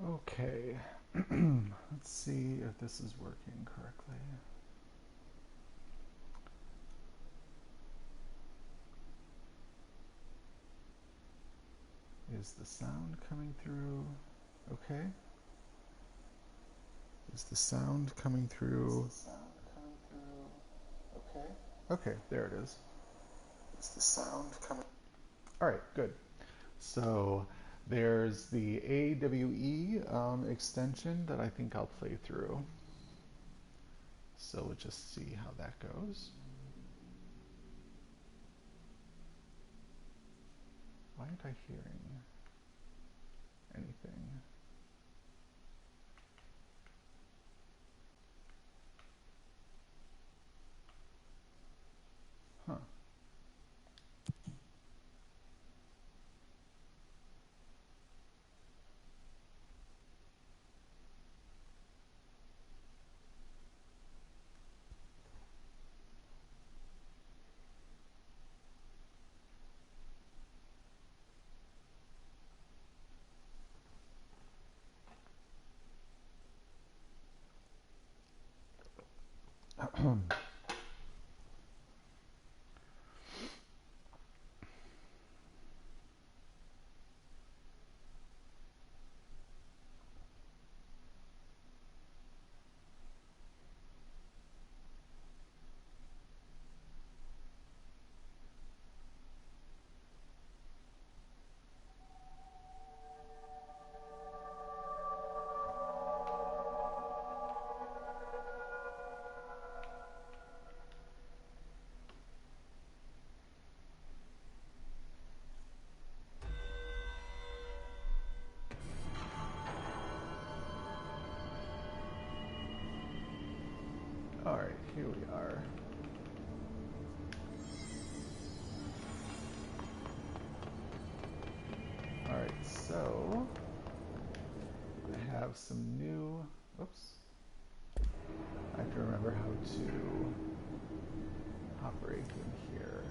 Okay, let's see if this is working correctly. Is the sound coming through? Okay. Is the sound coming through? Okay. Okay, there it is. Is the sound coming? All right, good. So there's the AWE extension that I think I'll play through. So we'll just see how that goes. Why aren't I hearing anything? Huh. All right, here we are. All right, so I have some new, oops, I have to remember how to operate in here.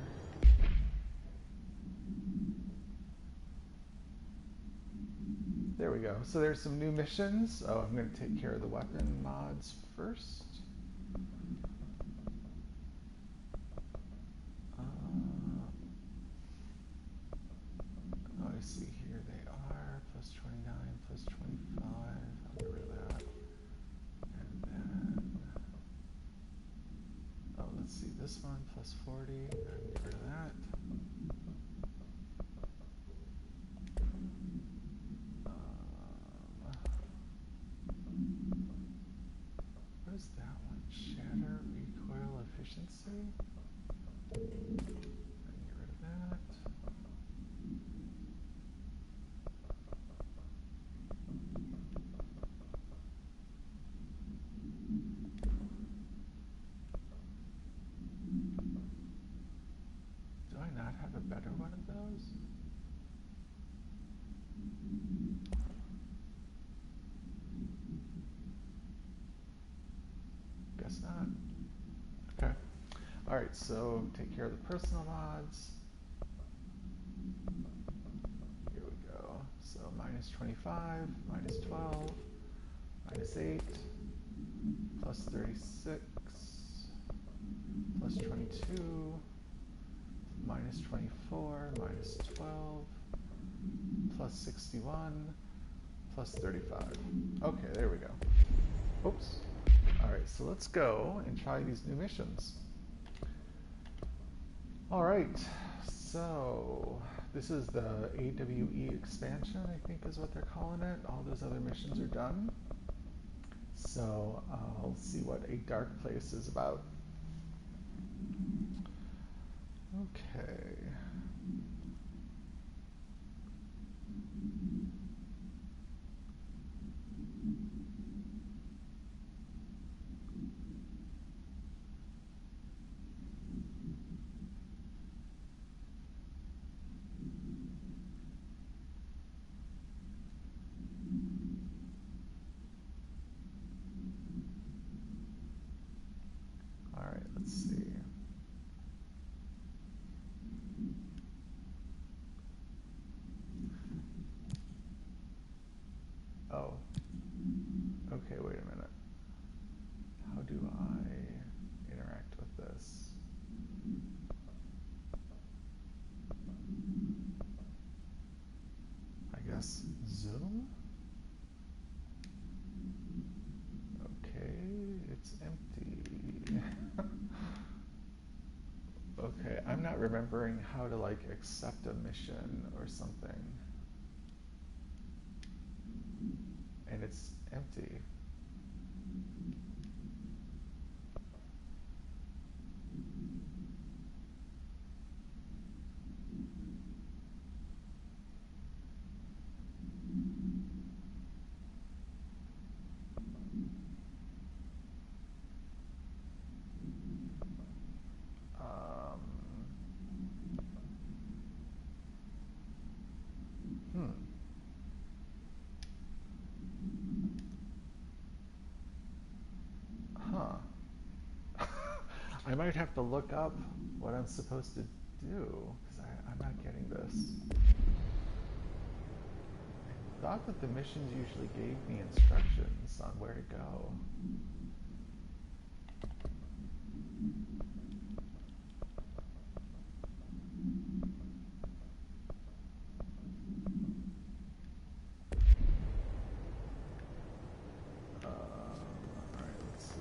There we go. So there's some new missions. Oh, I'm going to take care of the weapon mods first. Oh, I see here they are. Plus 29, plus 25. I'll get rid of that. And then, oh, let's see. This one, plus 40. I'll get rid of that. What is that one? Shatter recoil efficiency? I can get rid of that. Do I not have a better one of those? Guess not. Okay. All right, so take care of the personal mods. Here we go. So minus 25, minus 12, minus 8, plus 36, plus 22, minus 24, minus 12, plus 61, plus 35. Okay, there we go. Oops. All right, so let's go and try these new missions. All right, so this is the AWE expansion, I think is what they're calling it. All those other missions are done. So I'll see what A Dark Place is about. Okay. All right, let's see. Oh. Okay, wait a minute. How do I interact with this? I guess zoom? Okay, it's empty. Okay, I'm not remembering how to like accept a mission or something. And it's empty. Um, hmm. Huh. I might have to look up what I'm supposed to do because I'm not getting this. I thought that the missions usually gave me instructions on where to go. Alright, let's see.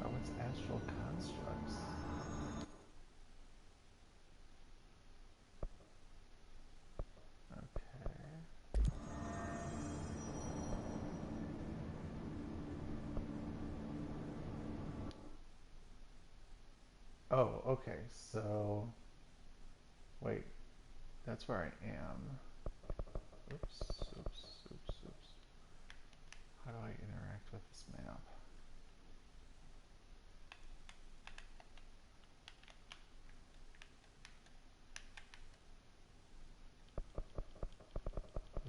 Oh, it's astral constructs. Okay. Oh, okay. So, wait. That's where I am. Oops, oops, oops, oops. How do I interact with this map?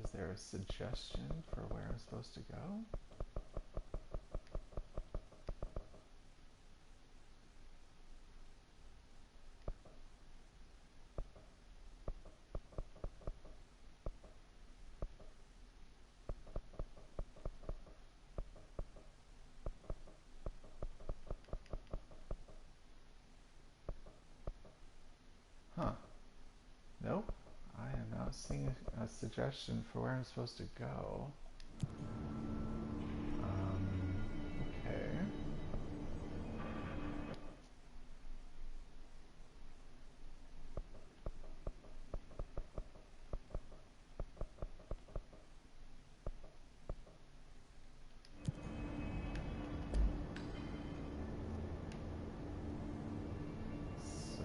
Is there a suggestion for where I'm supposed to go? Huh. Nope. I am not seeing a suggestion for where I'm supposed to go. Okay. So,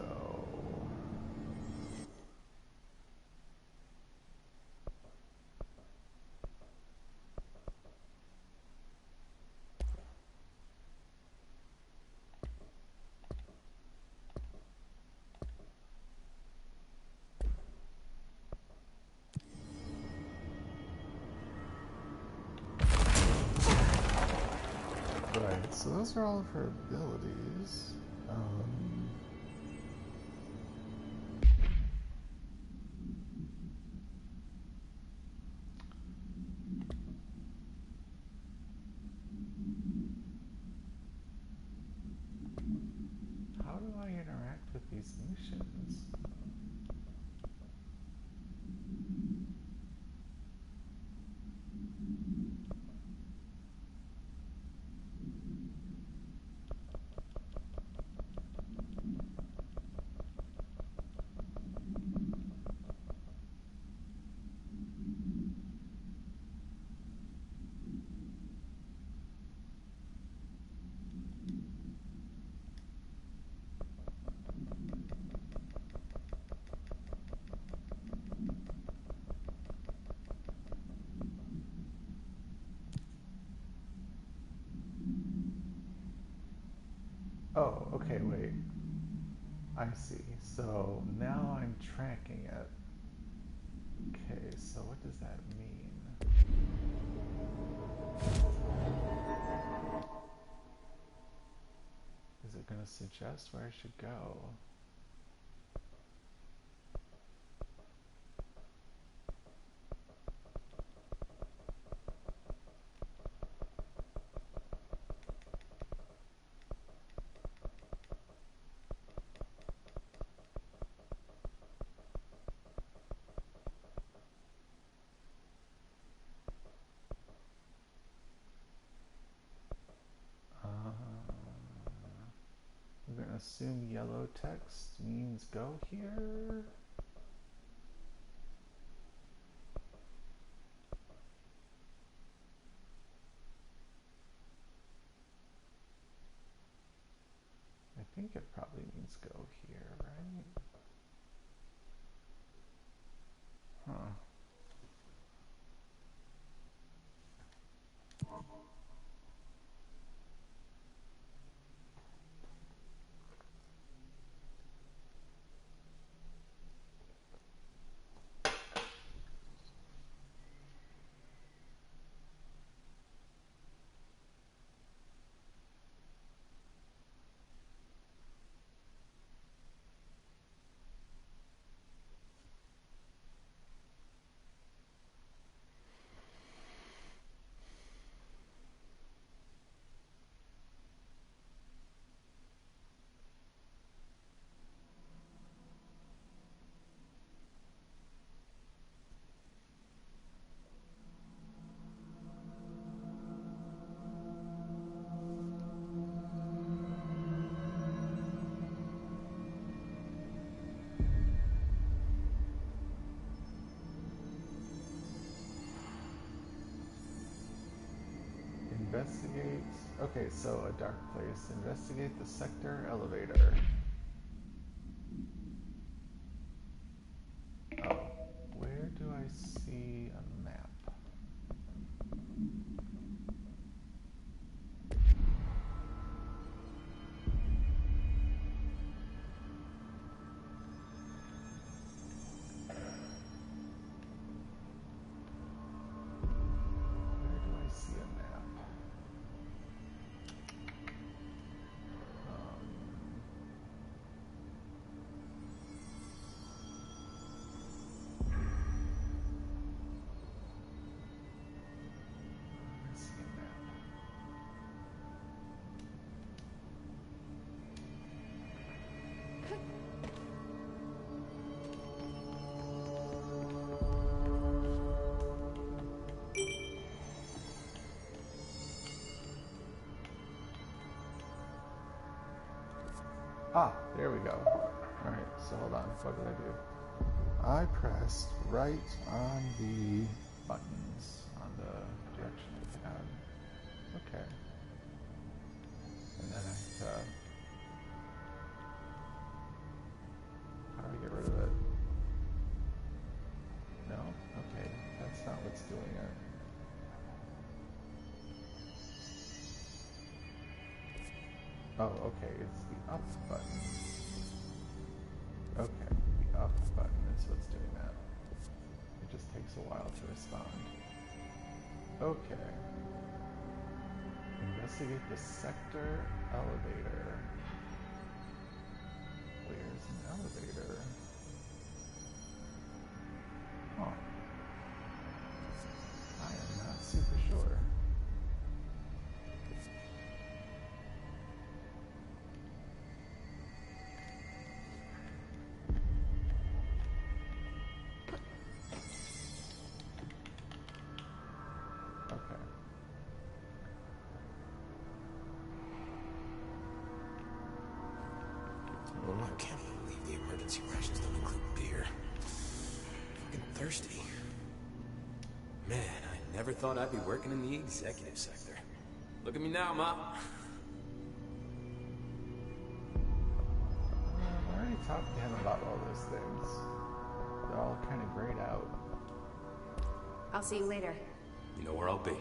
right. So those are all of her abilities. Um, how do I interact with these missions? Oh, okay, wait. I see. So now I'm tracking it. Okay, so what does that mean? Is it it going to suggest where I should go? I'm going to assume yellow text means go here. I think it probably means go here, right? Huh. Investigate. Okay, so a dark place. Investigate the sector elevator. Oh, where do I see a map? Where do I see a map? I see a map. Ah, there we go. Alright, so hold on. What did I do? I pressed right on the buttons on the direction pad. Okay. And then how do I get rid of it? No? Okay. That's not what's doing it. Oh, okay, it's the up button. Okay, the up button is what's doing that. It just takes a while to respond. Okay. Investigate the sector elevator. Where's an elevator? Huh. I am not super sure. I can't believe the emergency rations don't include beer. Fucking thirsty. Man, I never thought I'd be working in the executive sector. Look at me now, Mom. I already talked to him about all those things. They're all kind of grayed out. I'll see you later. You know where I'll be.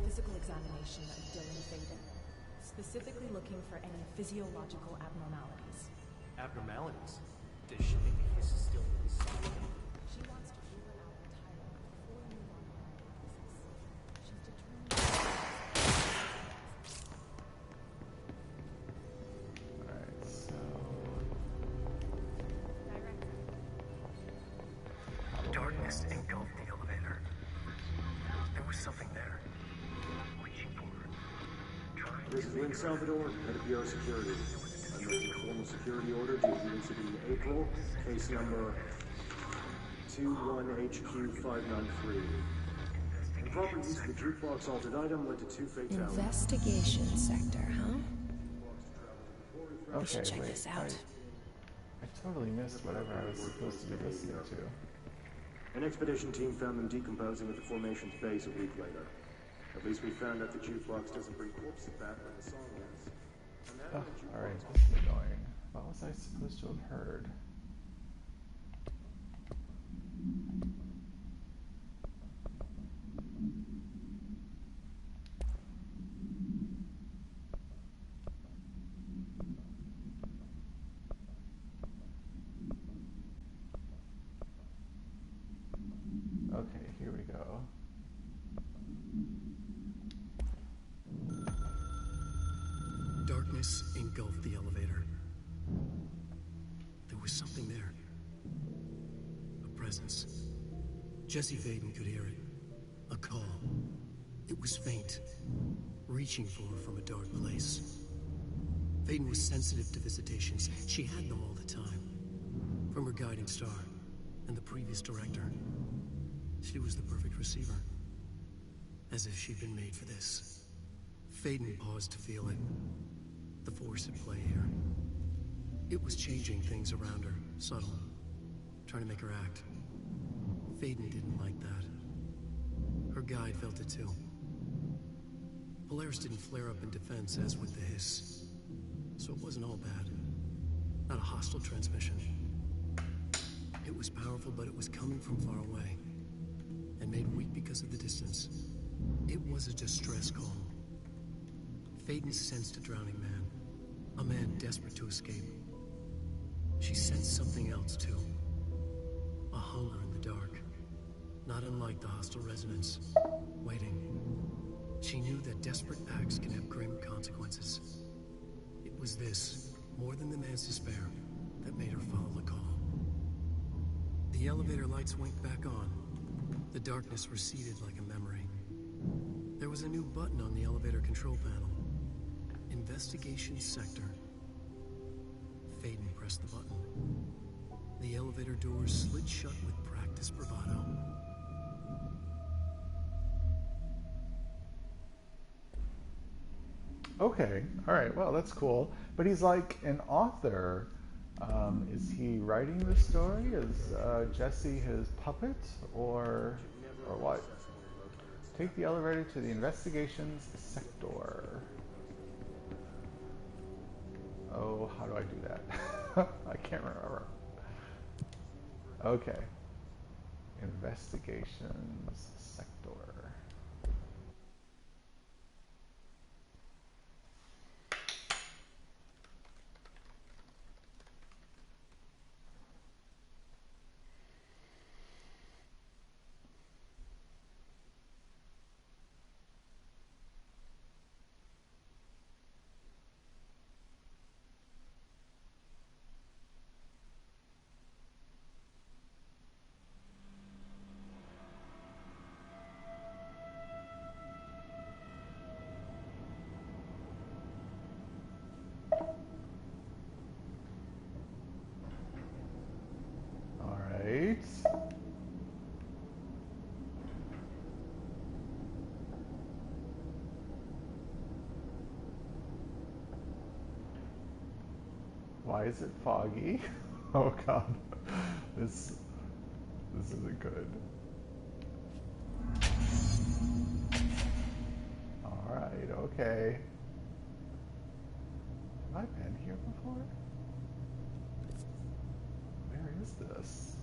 Physical examination of Dylan Faden, specifically looking for any physiological abnormalities. Abnormalities? Does she think his is still inside? She wants to rule it out entirely. Darkness engulfed the elevator. There was something there. Reaching for. This is Lynn Salvador, head of PR Security. I'm making a formal security order due to the incident in April, case number 21HQ593. Improper use of the jukebox altered item led to 2 fatalities. Investigation sector, huh? We should Okay, check wait, this out. I totally missed whatever I was supposed to be listening to. An expedition team found them decomposing at the formation's base a week later. At least we found out the jukebox doesn't bring corpses back when the song ends. Alright, this is annoying. What was I supposed to have heard? Okay, here we go. Darkness engulfed the elevator. There was something there. A presence. Jesse Vaden could hear it. A call. It was faint, reaching for her from a dark place. Vaden was sensitive to visitations. She had them all the time. From her guiding star and the previous director. She was the perfect receiver. As if she'd been made for this. Faden paused to feel it. The force at play here. It was changing things around her, subtle. Trying to make her act. Faden didn't like that. Her guide felt it too. Polaris didn't flare up in defense as with the hiss. So it wasn't all bad. Not a hostile transmission. It was powerful, but it was coming from far away. And made weak because of the distance. It was a distress call. Faden sensed a drowning man. A man desperate to escape. She sensed something else too. A hunger in the dark. Not unlike the hostile resonance. Waiting. She knew that desperate acts can have grim consequences. It was this, more than the man's despair, that made her follow the call. The elevator lights winked back on. The darkness receded like a memory. There was a new button on the elevator control panel. Investigation sector. Faden pressed the button. The elevator doors slid shut with practiced bravado. Okay, alright, well, that's cool. But he's like an author. Is he writing the story? Is Jesse his puppet? Or what? Take the elevator to the investigations sector. Oh, how do I do that? I can't remember. Okay. Investigations sector. Why is it foggy? Oh god, this isn't good. All right, okay. Have I been here before? Where is this?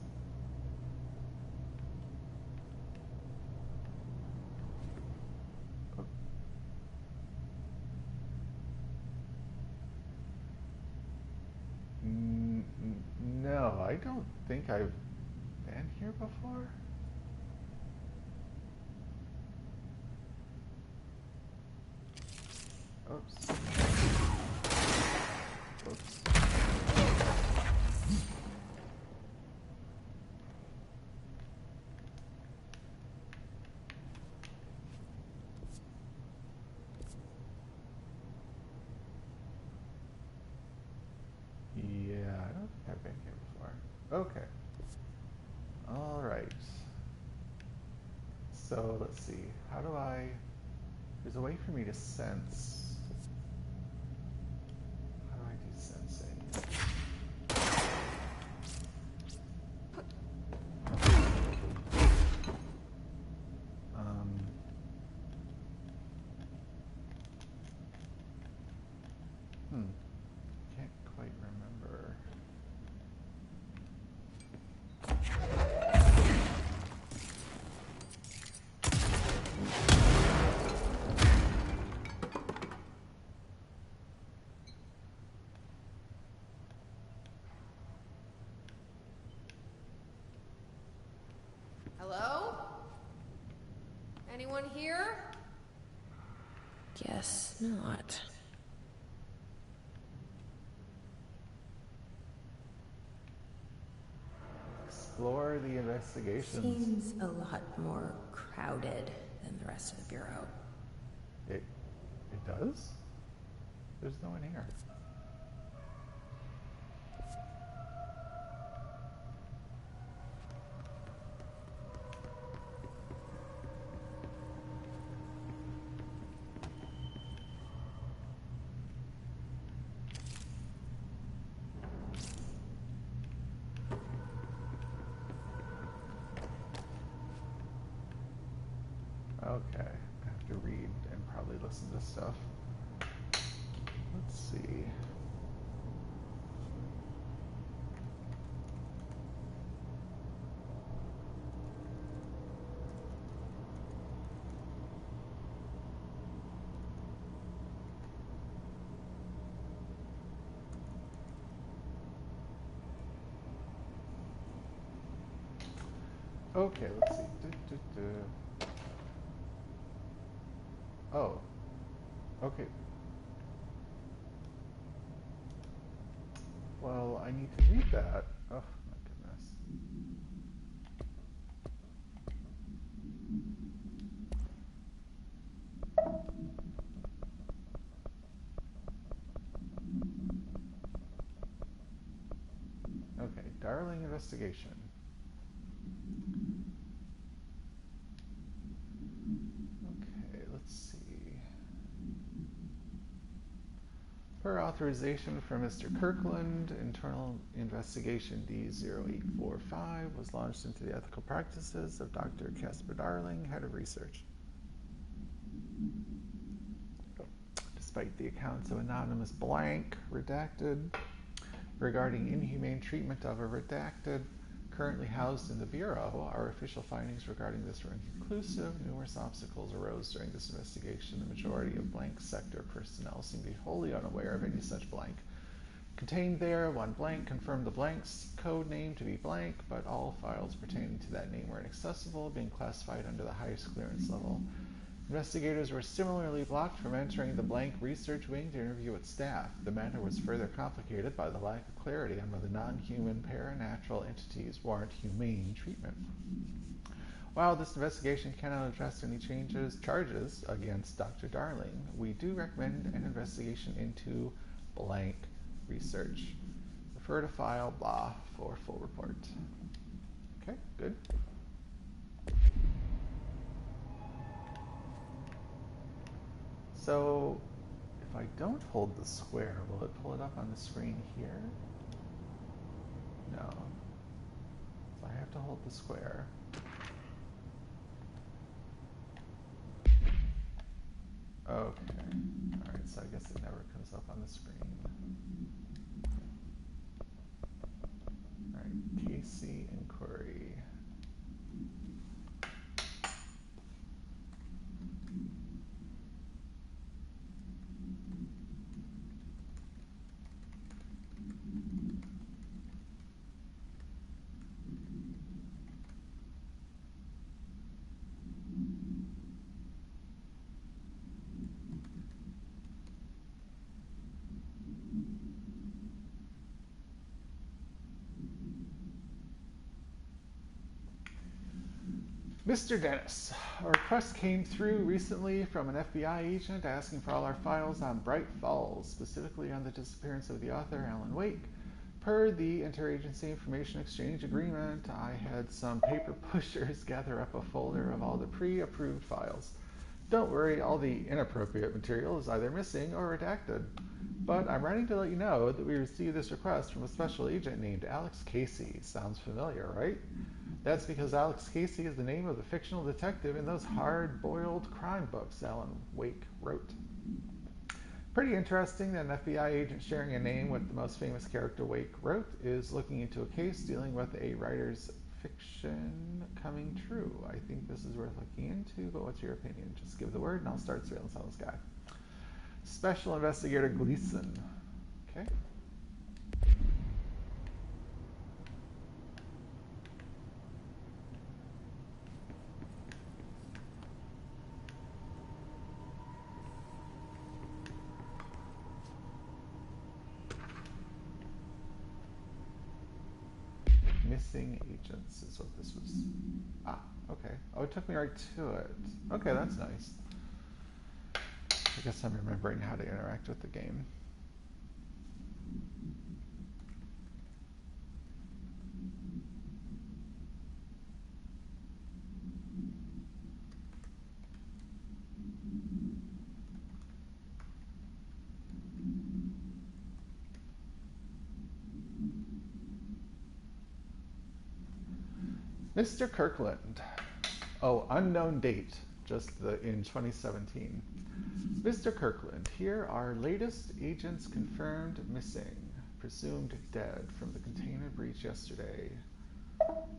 No, I don't think I've been here before. Oops. Oops. Okay. All right. So let's see. How do I? There's a way for me to sense. How do I do sensing? Can't quite remember. Hello? Anyone here? Guess not. Explore the investigations. Seems a lot more crowded than the rest of the Bureau. It does? There's no one here. Okay, I have to read and probably listen to stuff. Let's see. Okay, let's see. Oh, okay. Well, I need to read that. Oh, my goodness. Okay, Darling investigation. Okay, let's see. Per authorization from Mr. Kirkland, internal investigation D0845 was launched into the ethical practices of Dr. Casper Darling, head of research. Despite the accounts of anonymous blank, redacted, regarding inhumane treatment of a redacted, currently housed in the Bureau, our official findings regarding this were inconclusive. Numerous obstacles arose during this investigation. The majority of blank sector personnel seemed to be wholly unaware of any such blank. Contained there, one blank confirmed the blank's code name to be blank, but all files pertaining to that name were inaccessible, being classified under the highest clearance level. Investigators were similarly blocked from entering the blank research wing to interview its staff. The matter was further complicated by the lack of clarity on whether non-human paranatural entities warrant humane treatment. While this investigation cannot address any charges against Dr. Darling, we do recommend an investigation into blank research. Refer to file blah for full report. Okay, good. So, if I don't hold the square, will it pull it up on the screen here? No. So I have to hold the square. Okay. Alright, so I guess it never comes up on the screen. Alright, Casey inquiry. Mr. Dennis, a request came through recently from an FBI agent asking for all our files on Bright Falls, specifically on the disappearance of the author Alan Wake. Per the Interagency Information Exchange Agreement, I had some paper pushers gather up a folder of all the pre-approved files. Don't worry, all the inappropriate material is either missing or redacted. But I'm writing to let you know that we received this request from a special agent named Alex Casey. Sounds familiar, right? That's because Alex Casey is the name of the fictional detective in those hard-boiled crime books Alan Wake wrote. Pretty interesting that an FBI agent sharing a name with the most famous character Wake wrote is looking into a case dealing with a writer's fiction coming true. I think this is worth looking into, but what's your opinion? Just give the word and I'll start surveillance on this guy. Special Investigator Gleason. Okay. Missing agents is what this was. Ah, okay. Oh, it took me right to it. Okay, that's nice. I guess I'm remembering how to interact with the game. Mr. Kirkland. Oh, unknown date, just in 2017. Mr. Kirkland, here are latest agents confirmed missing, presumed dead from the container breach yesterday.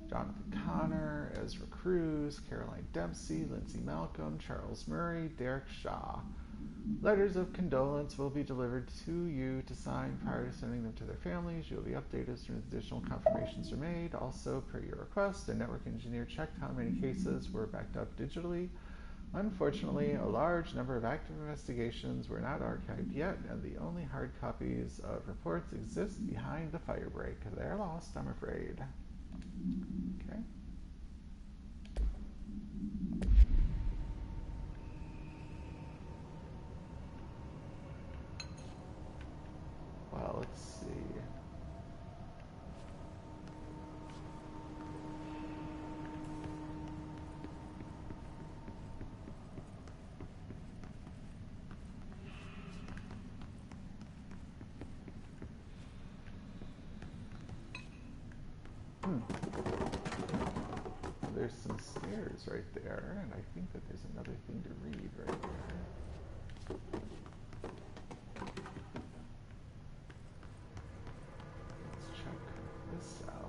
Jonathan Connor, Ezra Cruz, Caroline Dempsey, Lindsay Malcolm, Charles Murray, Derek Shaw. Letters of condolence will be delivered to you to sign prior to sending them to their families. You will be updated as soon as additional confirmations are made. Also, per your request, a network engineer checked how many cases were backed up digitally. Unfortunately, a large number of active investigations were not archived yet, and the only hard copies of reports exist behind the firebreak. They're lost, I'm afraid. Okay. Well, let's see. There's some stairs right there, and I think that there's another thing to read right there. Let's check this out.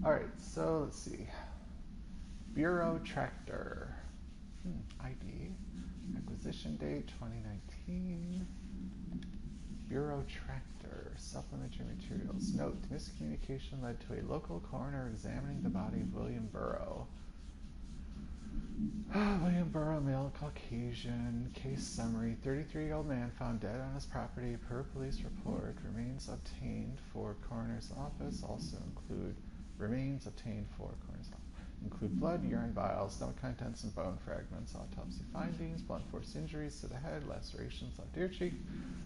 All right, so let's see. Bureau Tractor. ID. Acquisition date 2019. Bureau Tractor. Supplementary materials. Note, miscommunication led to a local coroner examining the body of William Burrow. William Burrow, male, Caucasian. Case summary. 33-year-old man found dead on his property per police report. Remains obtained for coroner's office. Also include remains obtained for coroner's office. Include blood, urine vials, stomach contents, and bone fragments. Autopsy findings: blunt force injuries to the head, lacerations left ear cheek,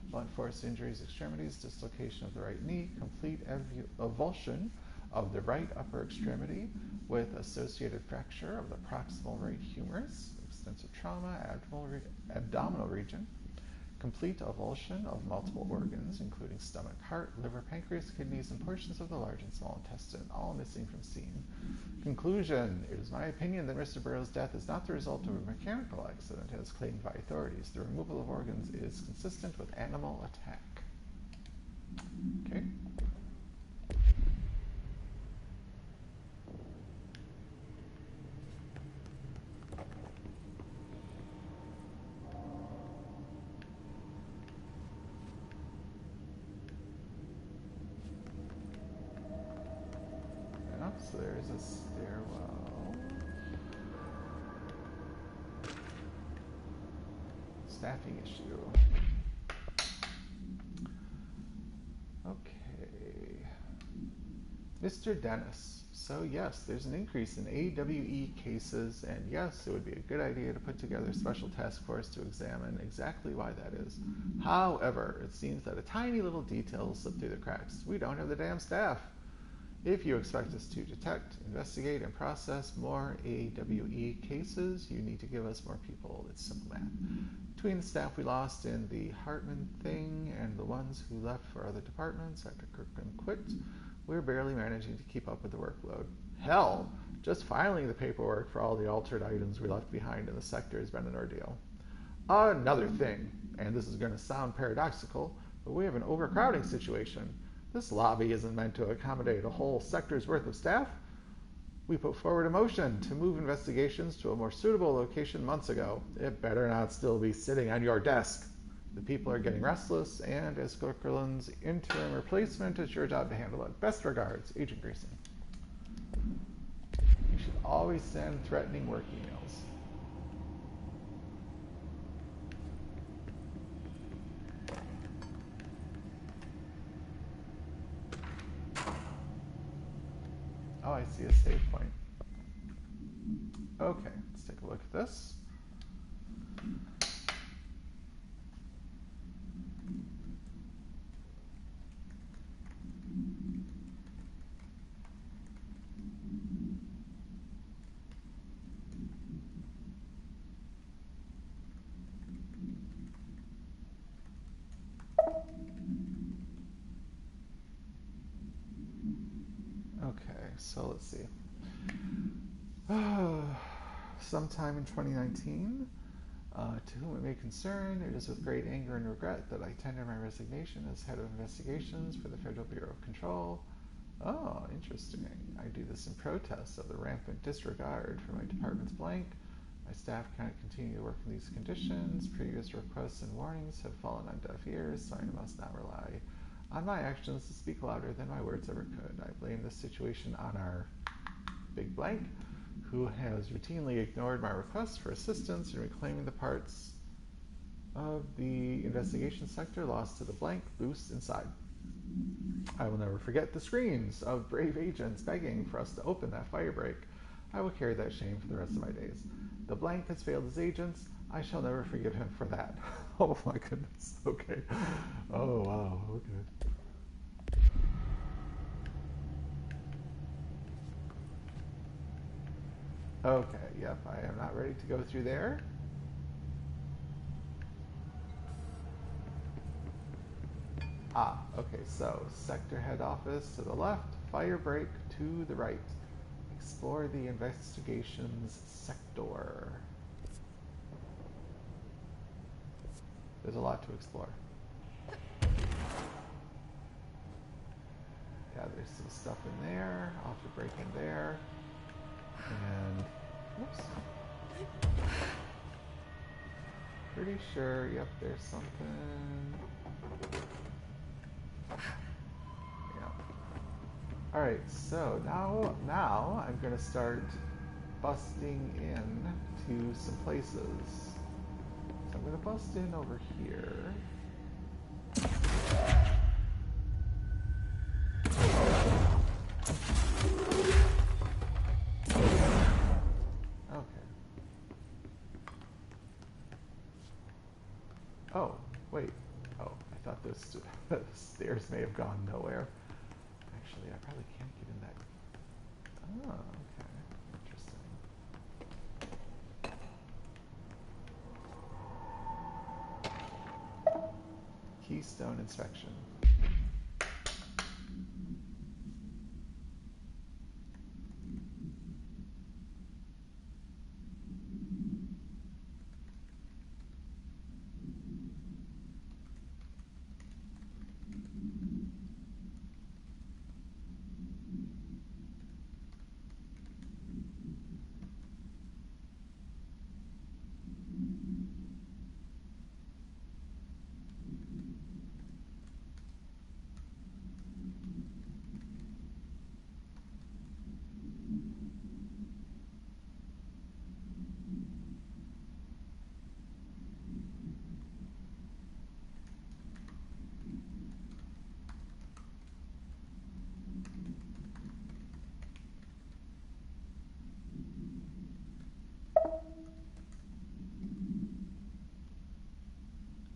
blunt force injuries extremities, dislocation of the right knee, complete avulsion of the right upper extremity with associated fracture of the proximal right humerus, extensive trauma, abdominal region, Complete avulsion of multiple organs, including stomach, heart, liver, pancreas, kidneys, and portions of the large and small intestine, all missing from scene. Conclusion. It is my opinion that Mr. Burroughs' death is not the result of a mechanical accident as claimed by authorities. The removal of organs is consistent with animal attack. Okay. So there's a stairwell. Staffing issue. Okay. Mr. Dennis. So yes, there's an increase in AWE cases, and yes, it would be a good idea to put together a special task force to examine exactly why that is. However, it seems that a tiny little detail slipped through the cracks. We don't have the damn staff. If you expect us to detect, investigate, and process more AWE cases, you need to give us more people. It's simple math. Between the staff we lost in the Hartman thing and the ones who left for other departments after Kirkman quit, we're barely managing to keep up with the workload. Hell, just filing the paperwork for all the altered items we left behind in the sector has been an ordeal. Another thing, and this is going to sound paradoxical, but we have an overcrowding situation. This lobby isn't meant to accommodate a whole sector's worth of staff. We put forward a motion to move investigations to a more suitable location months ago. It better not still be sitting on your desk. The people are getting restless, and as Corcoran's interim replacement, it's your job to handle it. Best regards, Agent Grayson. You should always send threatening work emails. Oh, I see a save point. Okay, let's take a look at this. Okay, so let's see. Sometime in 2019, to whom it may concern, it is with great anger and regret that I tender my resignation as head of investigations for the Federal Bureau of Control. Oh, interesting. I do this in protest of the rampant disregard for my department's blank. My staff cannot continue to work in these conditions. Previous requests and warnings have fallen on deaf ears, so I must now rely on my actions to speak louder than my words ever could. I blame this situation on our big blank, who has routinely ignored my requests for assistance in reclaiming the parts of the investigation sector lost to the blank loose inside. I will never forget the screams of brave agents begging for us to open that firebreak. I will carry that shame for the rest of my days. The blank has failed as agents. I shall never forgive him for that. Oh my goodness. Okay. Oh wow. Okay. Okay, yep, I am not ready to go through there. Okay, so sector head office to the left, fire break to the right. Explore the investigations sector. There's a lot to explore. Yeah, there's some stuff in there. I'll have to break in there. And, whoops. Pretty sure, yep, there's something. Yeah. Alright, so now I'm going to start busting in to some places. So I'm going to bust in over here. Oh, wait. Oh, I thought those stairs may have gone nowhere. Actually, I probably can't get in that. Oh, okay. Interesting. Keystone inspection.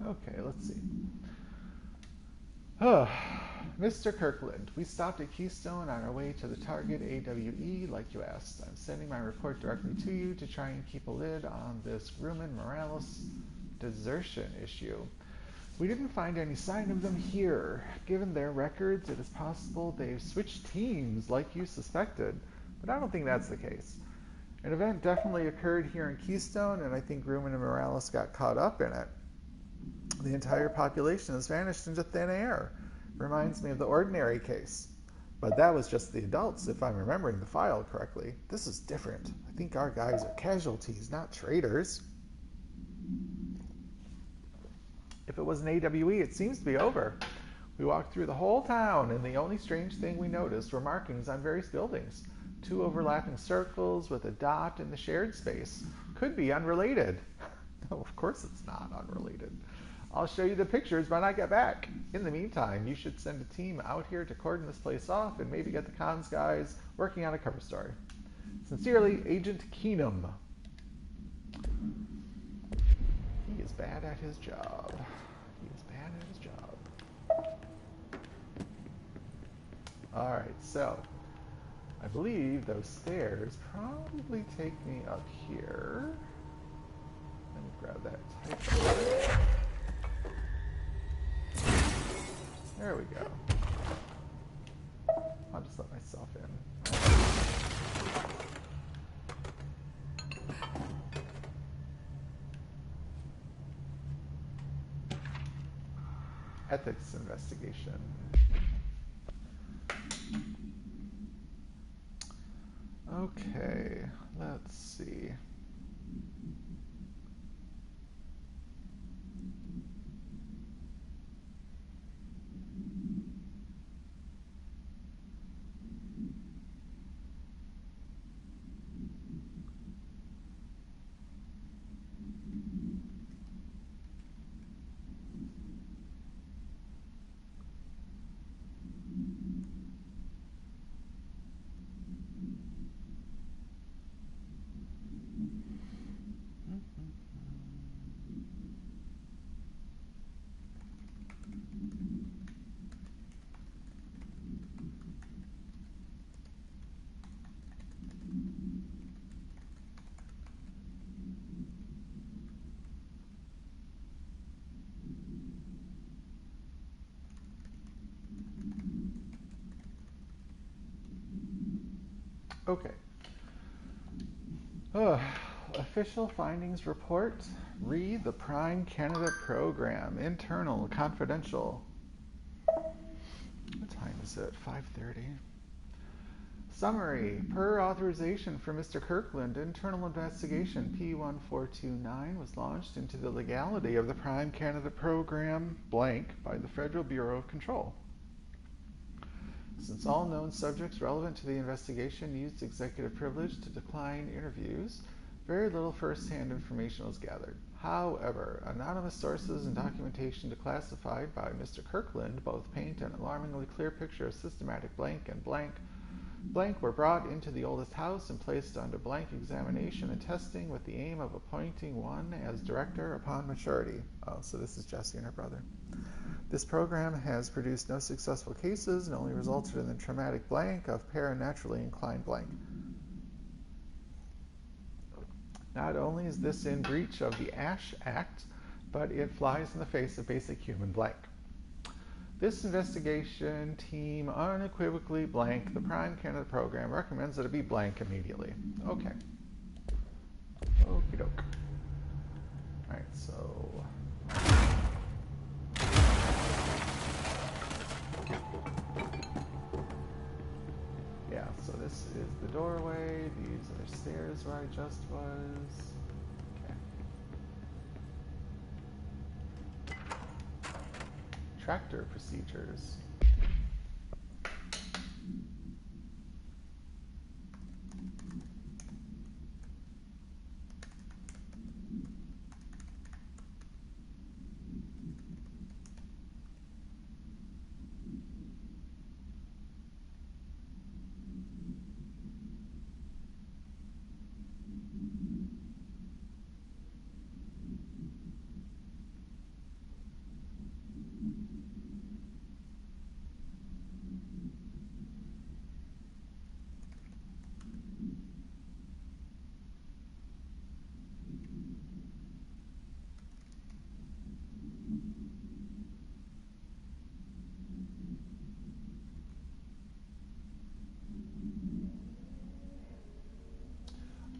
Okay, let's see. Oh, Mr. Kirkland, we stopped at Keystone on our way to the target AWE like you asked. I'm sending my report directly to you to try and keep a lid on this Grumman Morales desertion issue. We didn't find any sign of them here. Given their records, it is possible they've switched teams like you suspected, but I don't think that's the case. An event definitely occurred here in Keystone, and I think Grumman and Morales got caught up in it. The entire population has vanished into thin air. Reminds me of the Ordinary case. But that was just the adults, if I'm remembering the file correctly. This is different. I think our guys are casualties, not traitors. If it was an AWE, it seems to be over. We walked through the whole town, and the only strange thing we noticed were markings on various buildings. 2 overlapping circles with a dot in the shared space. Could be unrelated. No, of course it's not unrelated. I'll show you the pictures when I get back. In the meantime, you should send a team out here to cordon this place off and maybe get the comms guys working on a cover story. Sincerely, Agent Keenum. He is bad at his job. He is bad at his job. Alright, so I believe those stairs probably take me up here. Let me grab that type. There we go. I'll just let myself in. Ethics investigation. Okay, let's see. Okay. Official findings report. Read the Prime Candidate Program. Internal, confidential. What time is it? 5:30. Summary. Per authorization from Mr. Kirkland, internal investigation P1429 was launched into the legality of the Prime Candidate Program blank by the Federal Bureau of Control. Since all known subjects relevant to the investigation used executive privilege to decline interviews, very little first-hand information was gathered. However, anonymous sources and documentation declassified by Mr. Kirkland both paint an alarmingly clear picture of systematic blank and blank. Blank were brought into the oldest house and placed under blank examination and testing with the aim of appointing one as director upon maturity. Oh, so this is Jessie and her brother. This program has produced no successful cases and only resulted in the traumatic blank of paranaturally inclined blank. Not only is this in breach of the ASH Act, but it flies in the face of basic human blank. This investigation team unequivocally blank. The Prime Candidate Program recommends that it be blank immediately. Okay. Okie doke. Alright, so... yeah, so this is the doorway. These are stairs where I just was. Okay. Tractor procedures.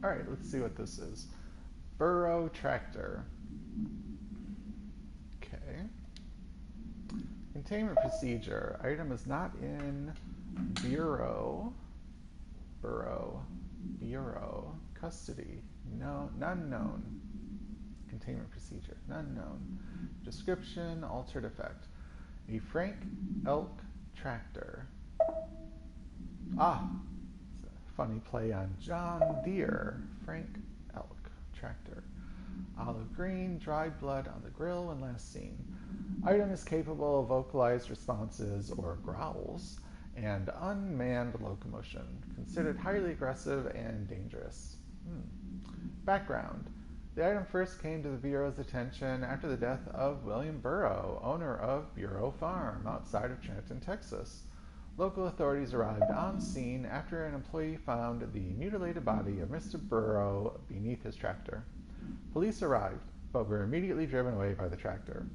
All right, let's see what this is. Burrow tractor. Okay. Containment procedure. Item is not in bureau. Burrow. Bureau. Custody. No, none known. Containment procedure. None known. Description. Altered effect. A Frank Elk tractor. Ah, funny play on John Deere. Frank Elk tractor. Olive green, dried blood on the grill when last seen. Item is capable of vocalized responses or growls and unmanned locomotion. Considered highly aggressive and dangerous. Background. The item first came to the Bureau's attention after the death of William Burrow, owner of Bureau Farm outside of Trenton, Texas. Local authorities arrived on scene after an employee found the mutilated body of Mr. Burrow beneath his tractor. Police arrived, but were immediately driven away by the tractor.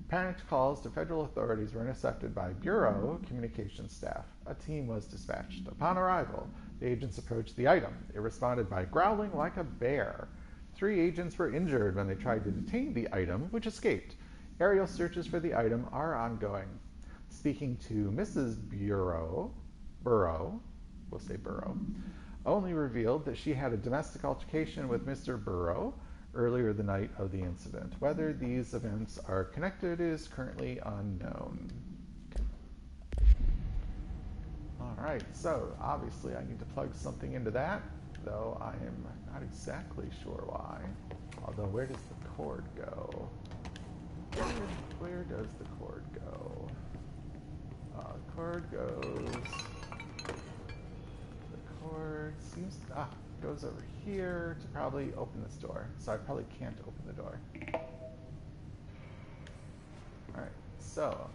Panicked calls to federal authorities were intercepted by Bureau communications staff. A team was dispatched. Upon arrival, the agents approached the item. It responded by growling like a bear. 3 agents were injured when they tried to detain the item, which escaped. Aerial searches for the item are ongoing. Speaking to Mrs. Burrow, we'll say Burrow, only revealed that she had a domestic altercation with Mr. Burrow earlier the night of the incident. Whether these events are connected is currently unknown. Alright, so obviously I need to plug something into that, though I am not exactly sure why. Although, where does the cord go? Where does the cord go? Cord goes... The cord seems... goes over here to probably open this door. So I probably can't open the door. Alright, so...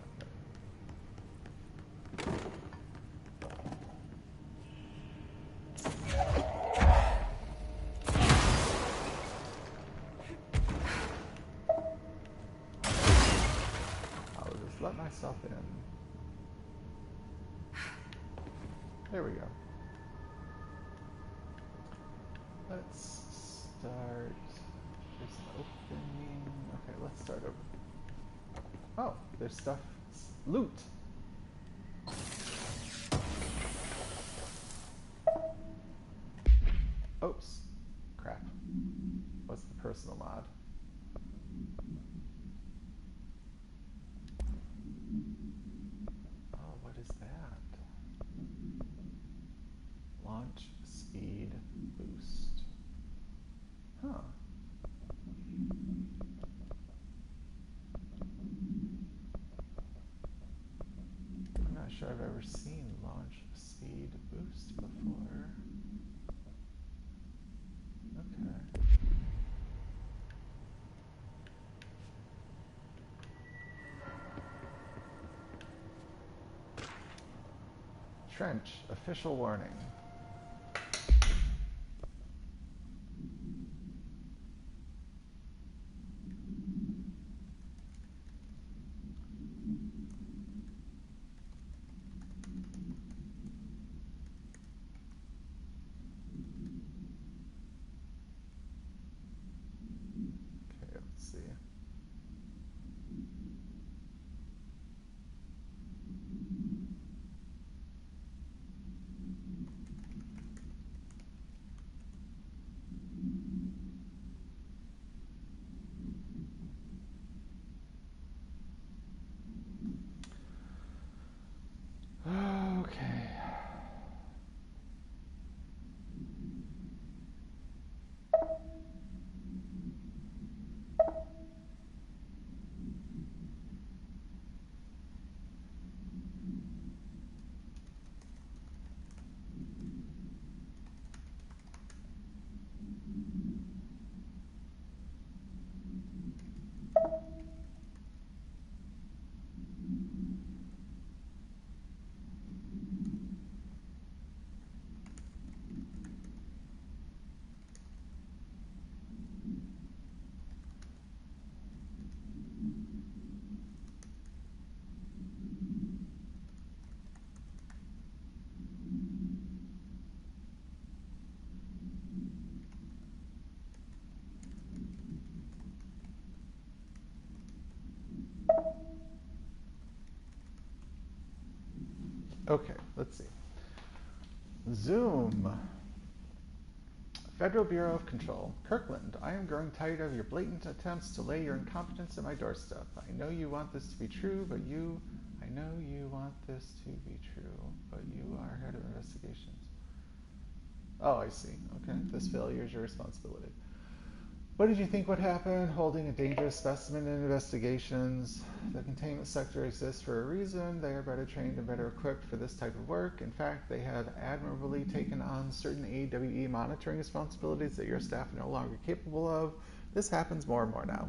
I'll just let myself in. There we go. Let's start. There's an opening. Okay, let's start over. Oh, there's stuff. Loot. Oops. Crap. What's the personal mod? Oh, what is that? Launch speed boost. Huh. I'm not sure I've ever seen launch speed boost before. Okay. Trench, official warning. Okay, let's see. Zoom. Federal Bureau of Control. Kirkland, I am growing tired of your blatant attempts to lay your incompetence at my doorstep. I know you want this to be true, but you are head of investigations. Oh, I see. Okay, this failure is your responsibility. What did you think would happen? Holding a dangerous specimen in investigations. The containment sector exists for a reason. They are better trained and better equipped for this type of work. In fact, they have admirably taken on certain AWE monitoring responsibilities that your staff are no longer capable of. This happens more and more now.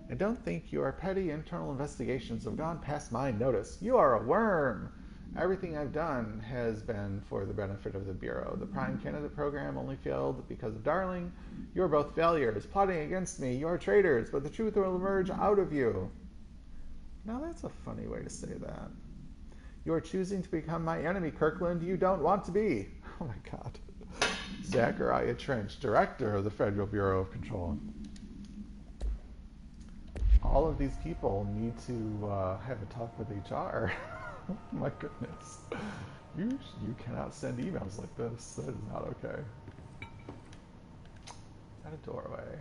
And don't think your petty internal investigations have gone past my notice. You are a worm! Everything I've done has been for the benefit of the Bureau. The Prime Candidate program only failed because of Darling. You are both failures, plotting against me. You are traitors, but the truth will emerge out of you. Now that's a funny way to say that. You are choosing to become my enemy, Kirkland. You don't want to be. Oh my God. Zachariah Trench, Director of the Federal Bureau of Control. All of these people need to have a talk with HR. Oh my goodness. You cannot send emails like this. That is not okay. At a doorway.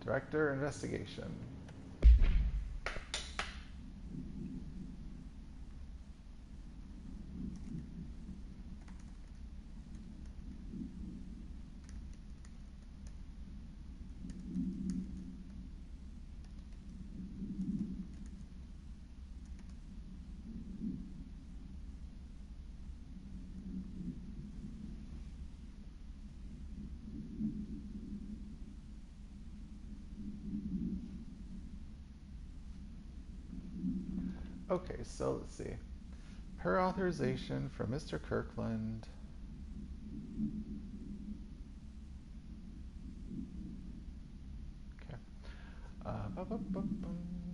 Director, investigation. Okay, so let's see. Per authorization from Mr. Kirkland. Okay.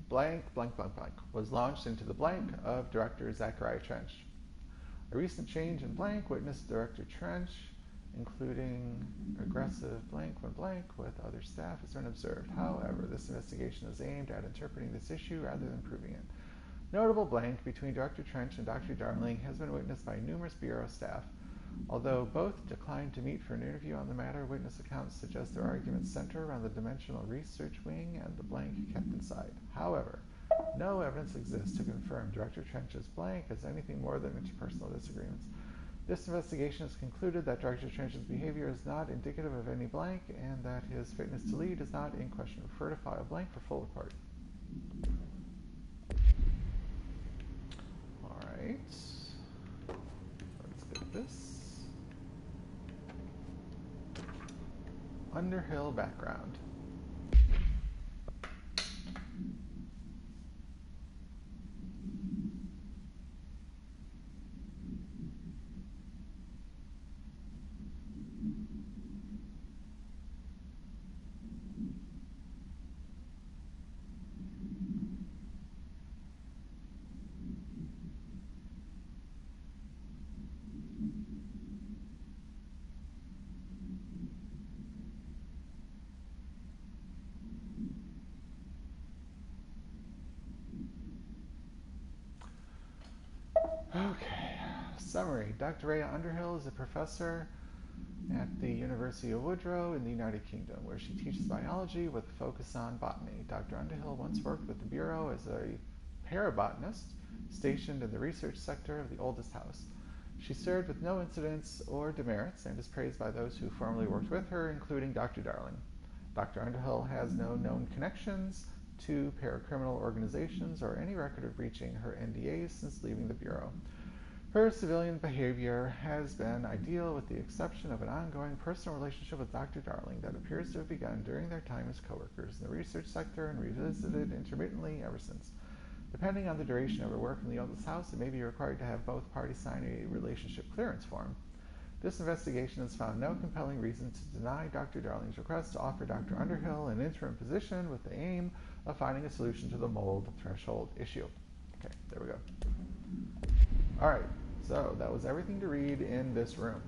Blank, blank, blank, blank was launched into the blank of Director Zachariah Trench. A recent change in blank witnessed Director Trench, including aggressive blank when blank with other staff, has been observed. However, this investigation is aimed at interpreting this issue rather than proving it. Notable blank between Director Trench and Dr. Darling has been witnessed by numerous Bureau staff. Although both declined to meet for an interview on the matter, witness accounts suggest their arguments center around the Dimensional Research Wing and the blank kept inside. However, no evidence exists to confirm Director Trench's blank as anything more than interpersonal disagreements. This investigation has concluded that Director Trench's behavior is not indicative of any blank and that his fitness to lead is not in question. Refer to file blank for full report. Alright. Let's get this. Underhill background. Okay, summary. Dr. Rhea Underhill is a professor at the University of Woodrow in the United Kingdom, where she teaches biology with a focus on botany. Dr. Underhill once worked with the Bureau as a parabotanist, stationed in the research sector of the oldest house. She served with no incidents or demerits and is praised by those who formerly worked with her, including Dr. Darling. Dr. Underhill has no known connections to paracriminal organizations or any record of breaching her NDAs since leaving the Bureau. Her civilian behavior has been ideal with the exception of an ongoing personal relationship with Dr. Darling that appears to have begun during their time as coworkers in the research sector and revisited intermittently ever since. Depending on the duration of her work in the oldest house, it may be required to have both parties sign a relationship clearance form. This investigation has found no compelling reason to deny Dr. Darling's request to offer Dr. Underhill an interim position with the aim of finding a solution to the mold threshold issue. Okay, there we go. Alright, so that was everything to read in this room.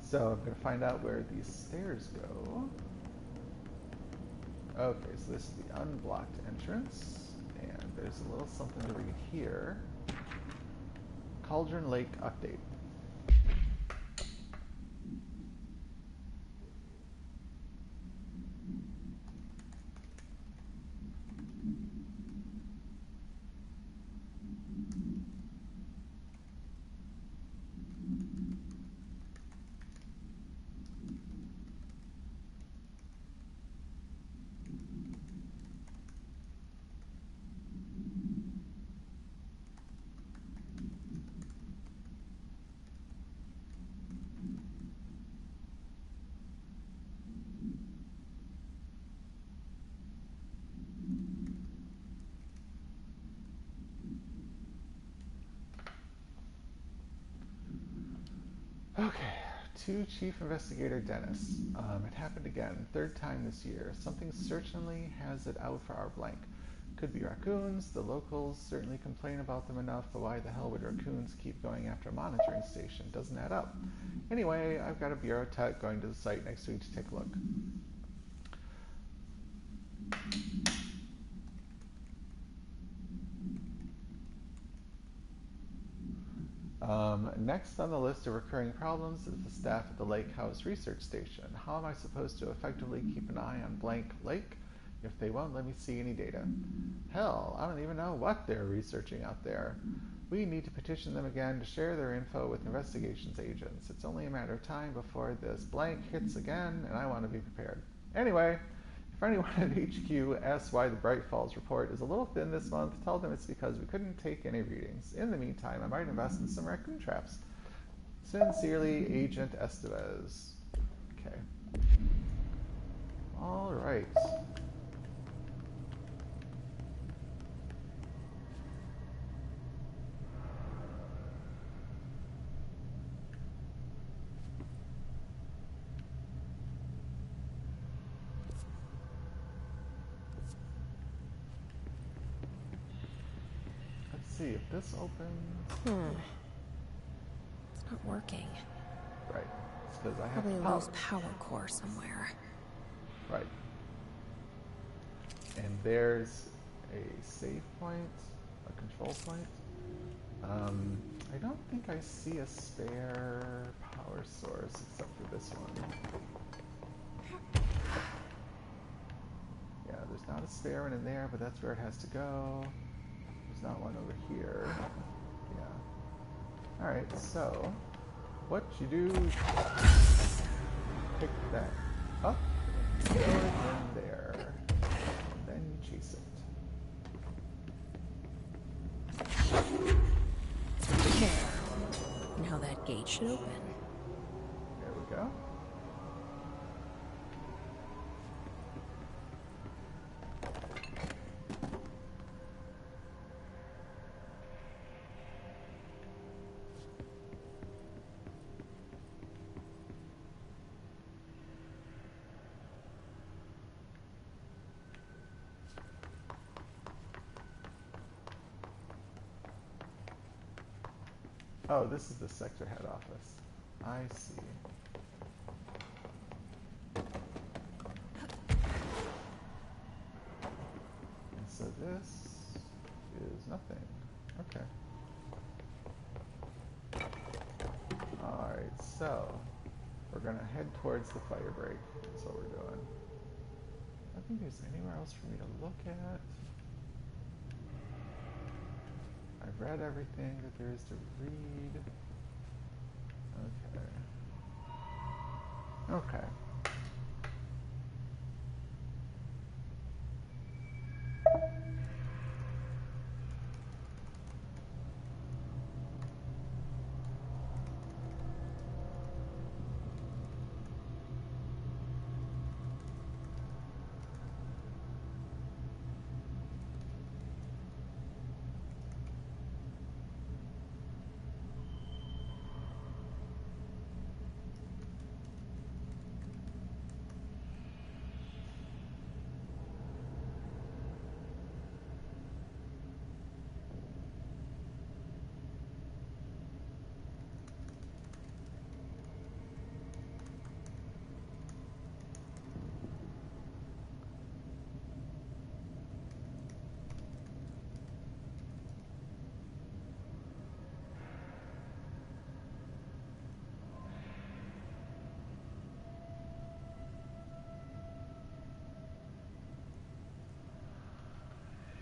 So I'm going to find out where these stairs go. Okay, so this is the unblocked entrance, and there's a little something to read here. Cauldron Lake update. Okay, to Chief Investigator Dennis. It happened again, third time this year. Something certainly has it out for our blank. Could be raccoons. The locals certainly complain about them enough, but why the hell would raccoons keep going after a monitoring station? Doesn't add up. Anyway, I've got a bureau tech going to the site next week to take a look. Next on the list of recurring problems is the staff at the Lake House Research Station. How am I supposed to effectively keep an eye on blank lake if they won't let me see any data? Hell, I don't even know what they're researching out there. We need to petition them again to share their info with investigations agents. It's only a matter of time before this blank hits again, and I want to be prepared. Anyway, if anyone at HQ asks why the Bright Falls report is a little thin this month, tell them it's because we couldn't take any readings. In the meantime, I might invest in some raccoon traps. Sincerely, Agent Estevez. Okay. All right. Let's see if this opens. It's not working. Right. It's because I have Probably a power. loose power core somewhere. Right. And there's a save point, a control point. I don't think I see a spare power source except for this one. Yeah, there's not a spare one in there, but that's where it has to go. There's not one over here. Yeah. Alright, so what you do, pick that up, and throw it in there. And then you chase it. There. Now that gate should open. There we go. Oh, this is the sector head office. I see. And so this is nothing. Okay. Alright, so we're gonna head towards the fire break. That's what we're doing. I don't think there's anywhere else for me to look at. I've read everything that there is to read. Okay. Okay.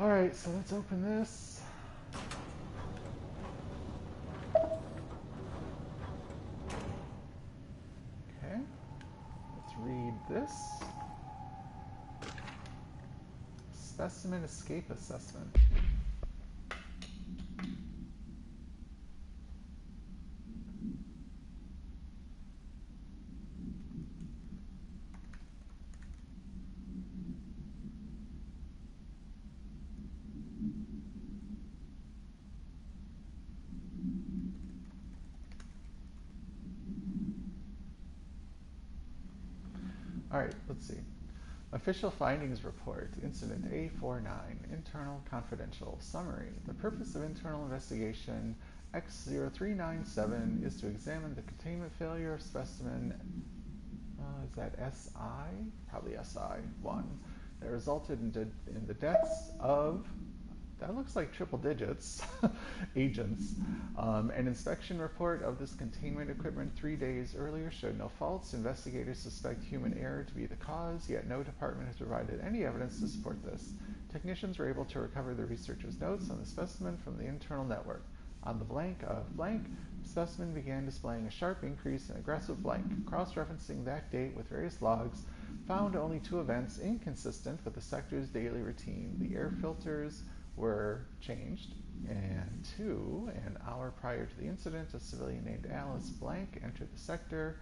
Alright, so let's open this. Okay. Let's read this. Specimen escape assessment. Alright, let's see. Official Findings Report, Incident A49, Internal Confidential. Summary. The purpose of internal investigation X0397 is to examine the containment failure of specimen, is that SI? Probably SI1, that resulted in the deaths of, that looks like triple digits, agents. An inspection report of this containment equipment 3 days earlier showed no faults. Investigators suspect human error to be the cause, yet no department has provided any evidence to support this. Technicians were able to recover the researchers' notes on the specimen from the internal network. On the blank of blank, the specimen began displaying a sharp increase in aggressive blank. Cross-referencing that date with various logs, found only 2 events inconsistent with the sector's daily routine. The air filters were changed, and 2, an hour prior to the incident, a civilian named Alice Blank entered the sector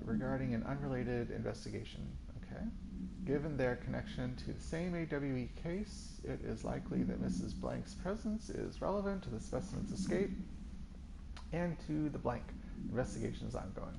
regarding an unrelated investigation. Okay. Given their connection to the same AWE case, it is likely that Mrs. Blank's presence is relevant to the specimen's escape and to the blank. Investigation is ongoing.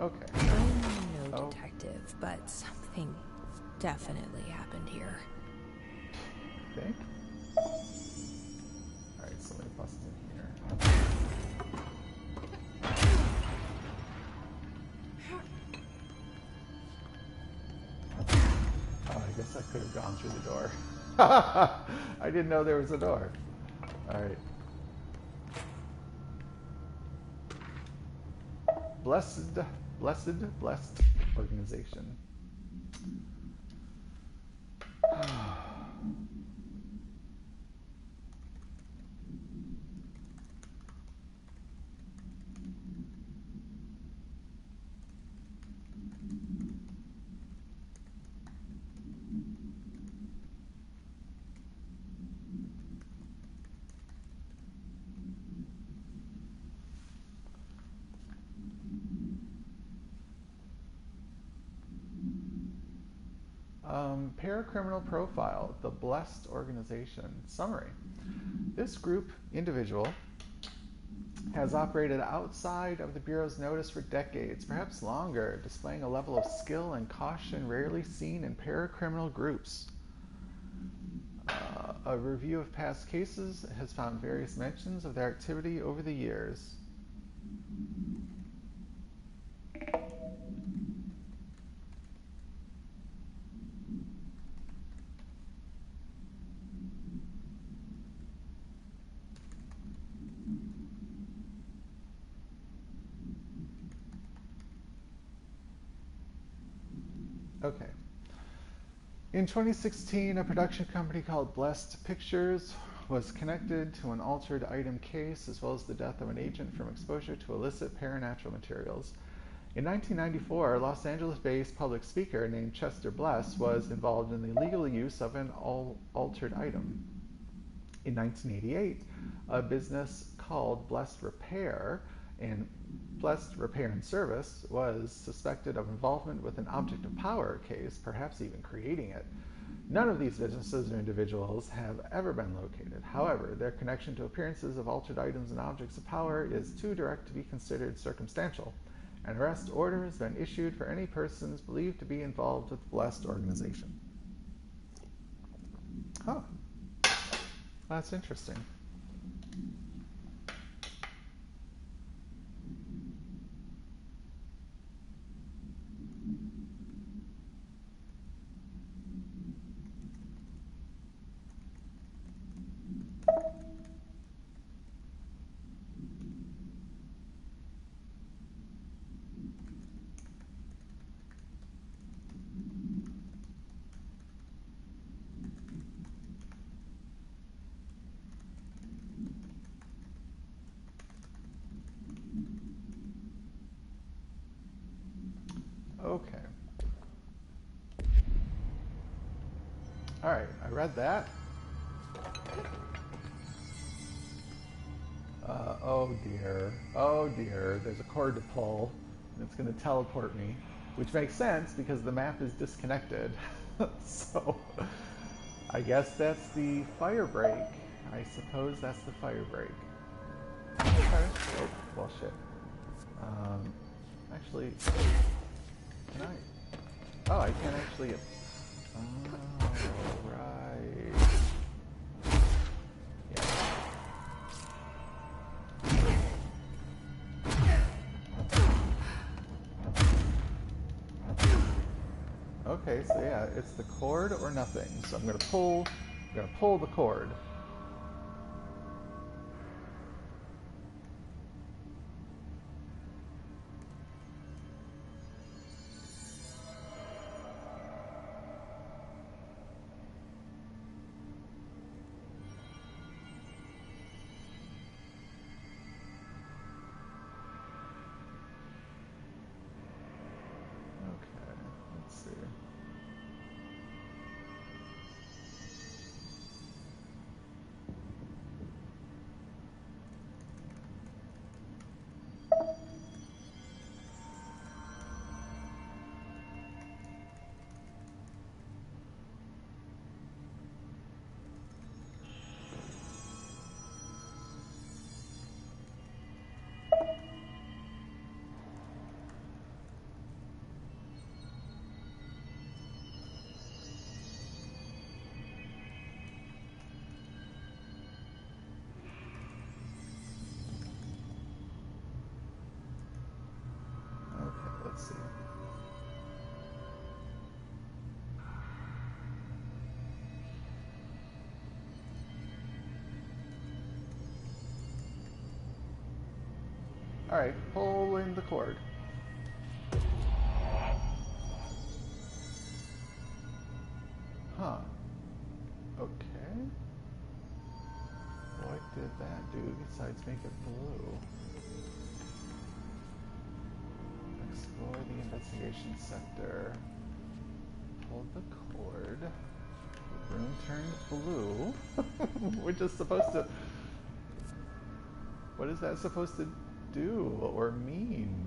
Okay. I'm no detective, but something definitely happened here. Think? Alright, somebody busted in here. Oh, I guess I could have gone through the door. I didn't know there was a door. Alright. Blessed organization. Paracriminal profile, the Blessed Organization. Summary. This group, individual, has operated outside of the Bureau's notice for decades, perhaps longer, displaying a level of skill and caution rarely seen in paracriminal groups. A review of past cases has found various mentions of their activity over the years. Okay. In 2016, a production company called Blessed Pictures was connected to an altered item case, as well as the death of an agent from exposure to illicit paranatural materials. In 1994, a Los Angeles-based public speaker named Chester Bless was involved in the illegal use of an altered item. In 1988, a business called Blessed Repair and Service was suspected of involvement with an object of power case, perhaps even creating it. None of these businesses or individuals have ever been located. However, their connection to appearances of altered items and objects of power is too direct to be considered circumstantial. An arrest order has been issued for any persons believed to be involved with the Blessed organization. Huh. That's interesting. Okay. All right, I read that. Oh dear, there's a cord to pull, and it's going to teleport me, which makes sense because the map is disconnected. So, I guess that's the fire break. I suppose that's the fire break. Okay. Oh, well, shit. Actually, can I? Oh, I can't actually. Oh, right. Yeah. Okay, so yeah, it's the cord or nothing. So I'm gonna pull the cord. Let's see. All right, pulling the cord. Huh. Okay. What did that do besides make it blue? Explore the investigation sector. Hold the cord. The room turned blue. We're just supposed to... What is that supposed to do or mean?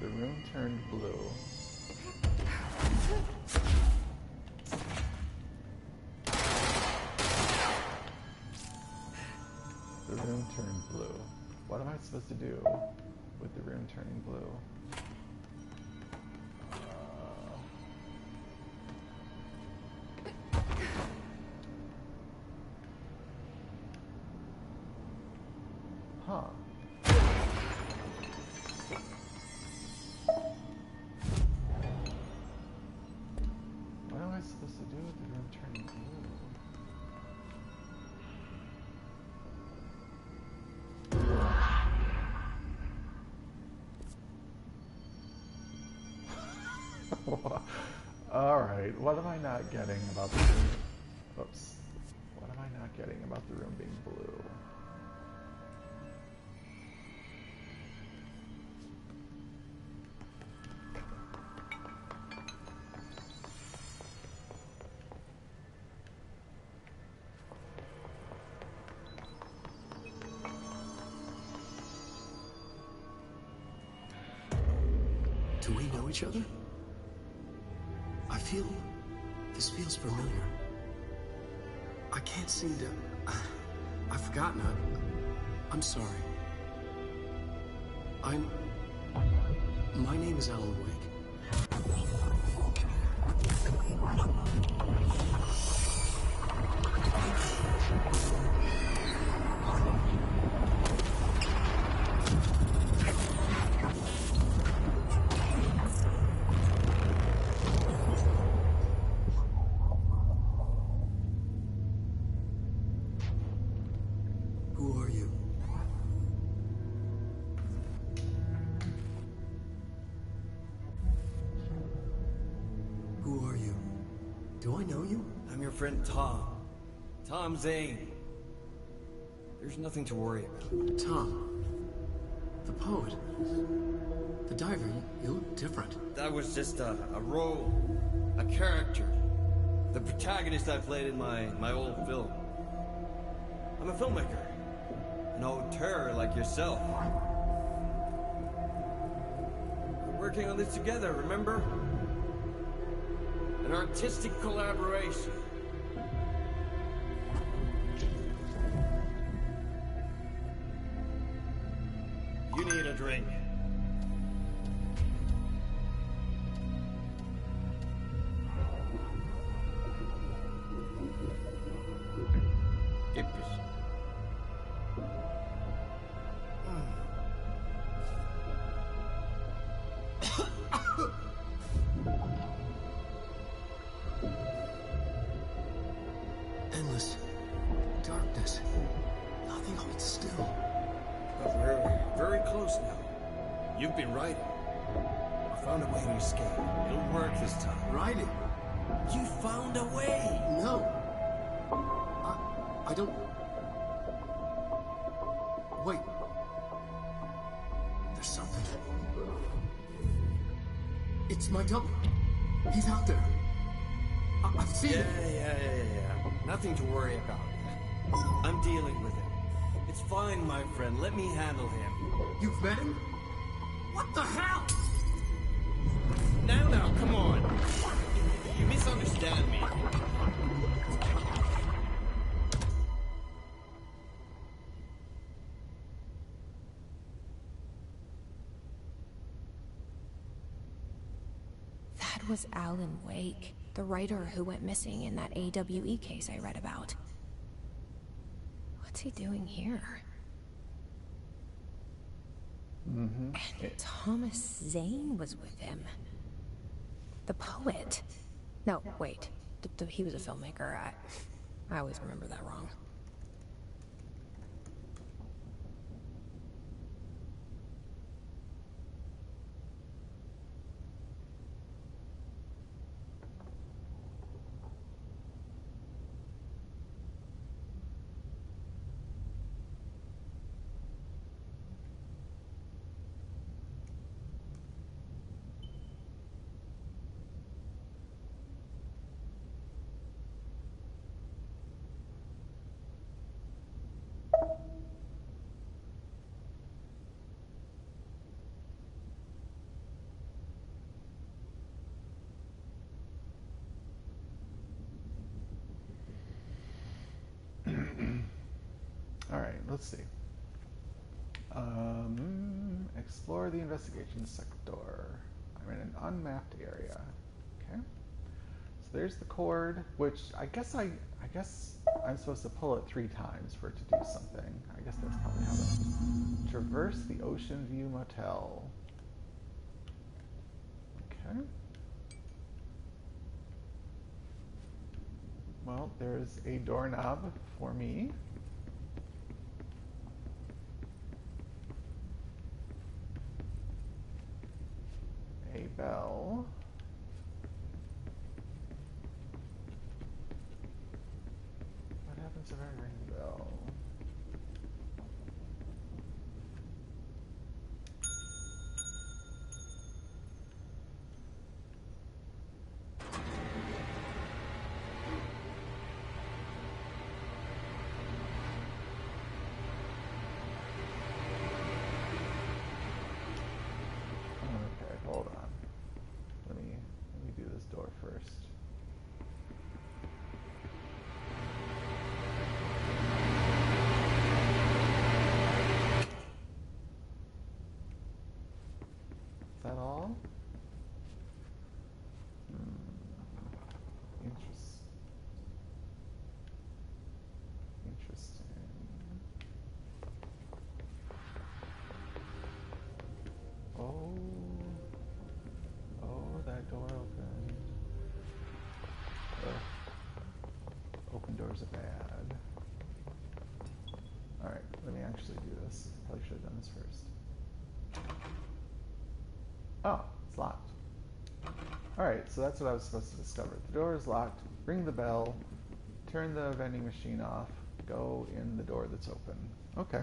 The room turned blue. The room turned blue. What am I supposed to do with the room turning blue? Huh. What am I supposed to do with the room turning blue? Alright, what am I not getting about the room? Oops. What am I not getting about the room being blue? Do we know each other? This feels familiar. I can't seem to... I've forgotten. I'm sorry. My name is Alan Wake. Who are you? Who are you? Do I know you? I'm your friend Tom. Tom Zane. There's nothing to worry about. Tom. The poet. The diver. You look different. That was just a role. A character. The protagonist I played in my old film. I'm a filmmaker. An auteur like yourself. We're working on this together, remember? An artistic collaboration. You need a drink. Get this. Endless darkness. Nothing holds still. But we're very close now. You've been writing. I found a way to escape. It'll work this time. Riding? You found a way! No. I don't... Wait. There's something. It's my double. He's out there. I've seen it. Yeah. Nothing to worry about. I'm dealing with it. It's fine, my friend. Let me handle him. You've met him? What the hell? Now, come on. You misunderstand me. That was Alan Wake, the writer who went missing in that AWE case I read about. What's he doing here? And Thomas Zane was with him. The poet. No, wait. He was a filmmaker. I always remember that wrong. Alright, let's see. Explore the investigation sector. I'm in an unmapped area. Okay. So there's the cord, which I guess I'm supposed to pull it 3 times for it to do something. I guess that's probably how that... Traverse the Ocean View Motel. Okay. Well, there's a doorknob for me. A bell. ring the bell. Okay, hold on. Let me do this door first. Is that all? Interesting. Oh, that door opened. Open doors are bad. All right, let me actually do this. Probably should have done this first. Oh, it's locked. All right, so that's what I was supposed to discover. The door is locked. Ring the bell. Turn the vending machine off. Go in the door that's open. Okay.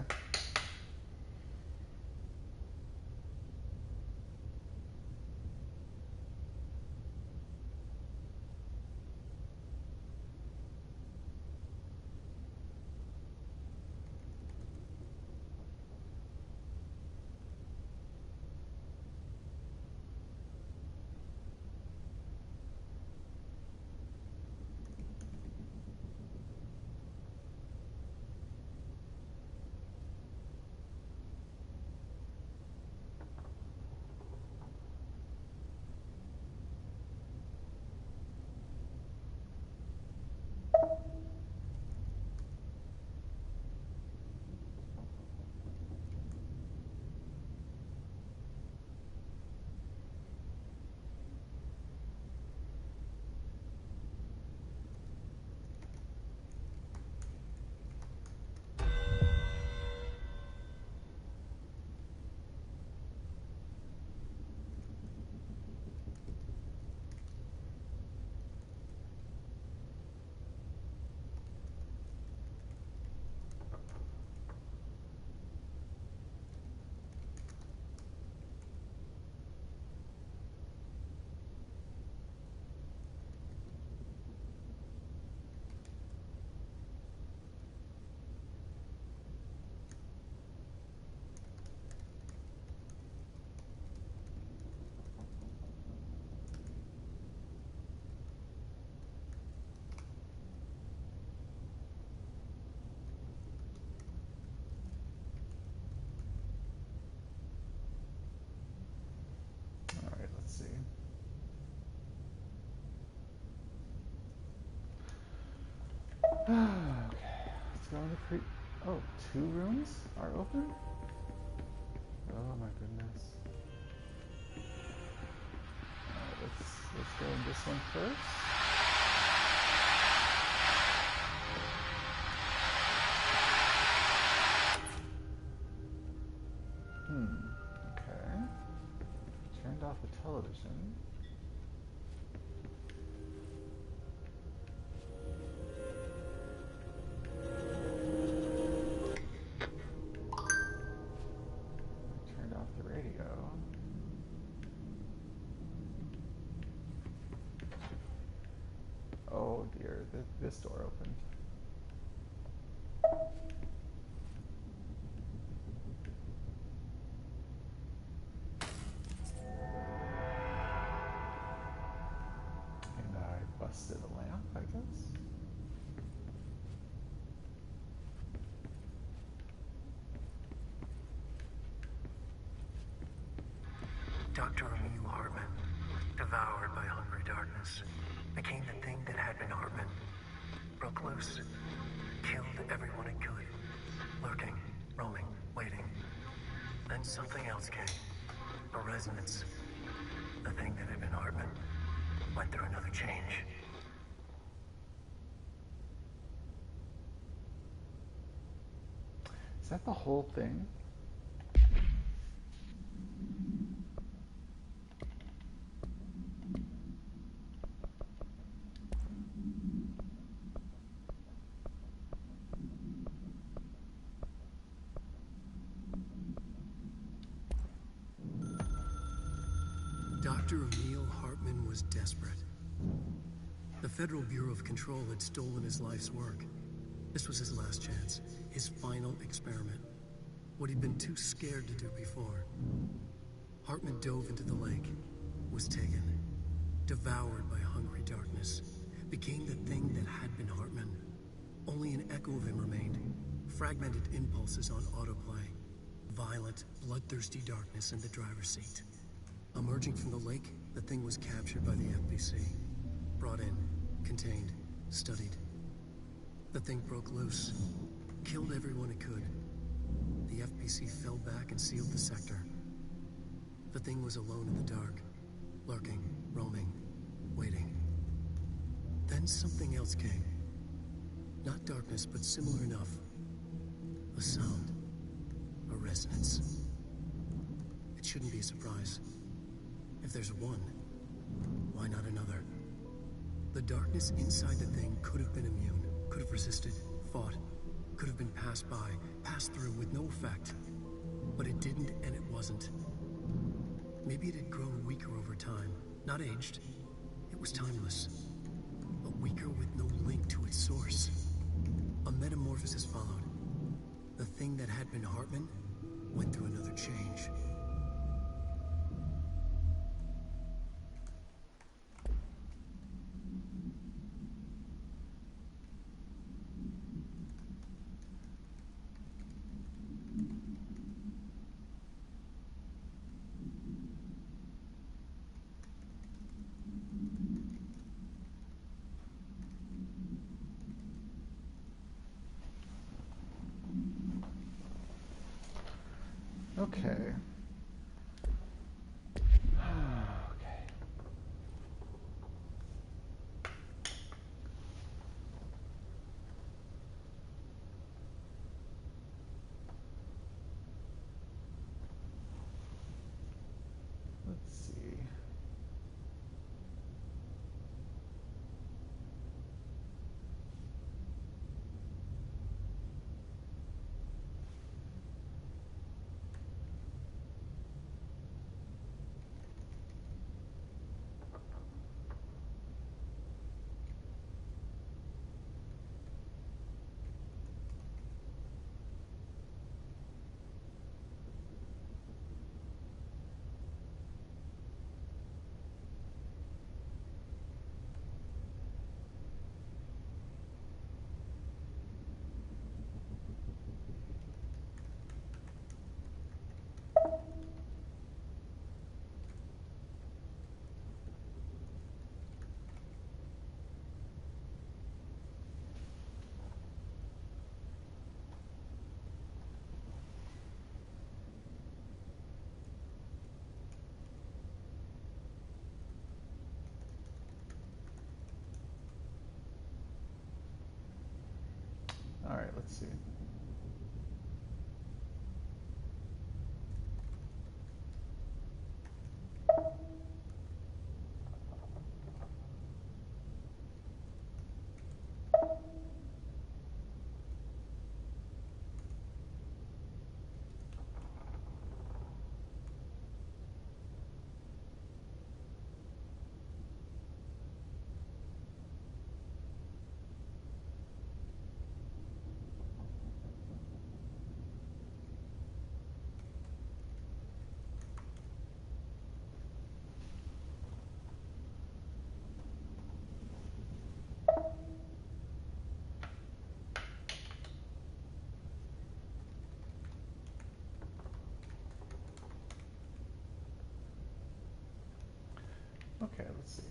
All right, let's see. Okay, let's go into oh, 2 rooms are open? Oh my goodness. Alright, let's go in this one first. Okay. Turned off the television. Turned off the radio. Oh dear, this door opened. And I busted a lamp, I guess. Dr. Emil Hartman, devoured by hungry darkness, became the thing that had been Hartman. Broke loose, killed everyone it could, lurking, roaming, waiting. Then something else came, a resonance. The thing that had been Hartman went through another change. Is that the whole thing? Dr. Emil Hartman was desperate. The Federal Bureau of Control had stolen his life's work. This was his last chance, his final experiment. What he'd been too scared to do before. Hartman dove into the lake, was taken, devoured by hungry darkness, became the thing that had been Hartman. Only an echo of him remained, fragmented impulses on autoplay, violent, bloodthirsty darkness in the driver's seat. Emerging from the lake, the thing was captured by the FBC. Brought in, contained, studied. The thing broke loose, killed everyone it could. The FBC fell back and sealed the sector. The thing was alone in the dark, lurking, roaming, waiting. Then something else came. Not darkness, but similar enough. A sound. A resonance. It shouldn't be a surprise. If there's one, why not another? The darkness inside the thing could have been immune, could have resisted, fought, could have been passed by, passed through with no effect. But it didn't, and it wasn't. Maybe it had grown weaker over time, not aged. It was timeless, but weaker with no link to its source. A metamorphosis followed. The thing that had been Hartman went through another change. Okay. Let's see. All right, let's see. Okay, let's see.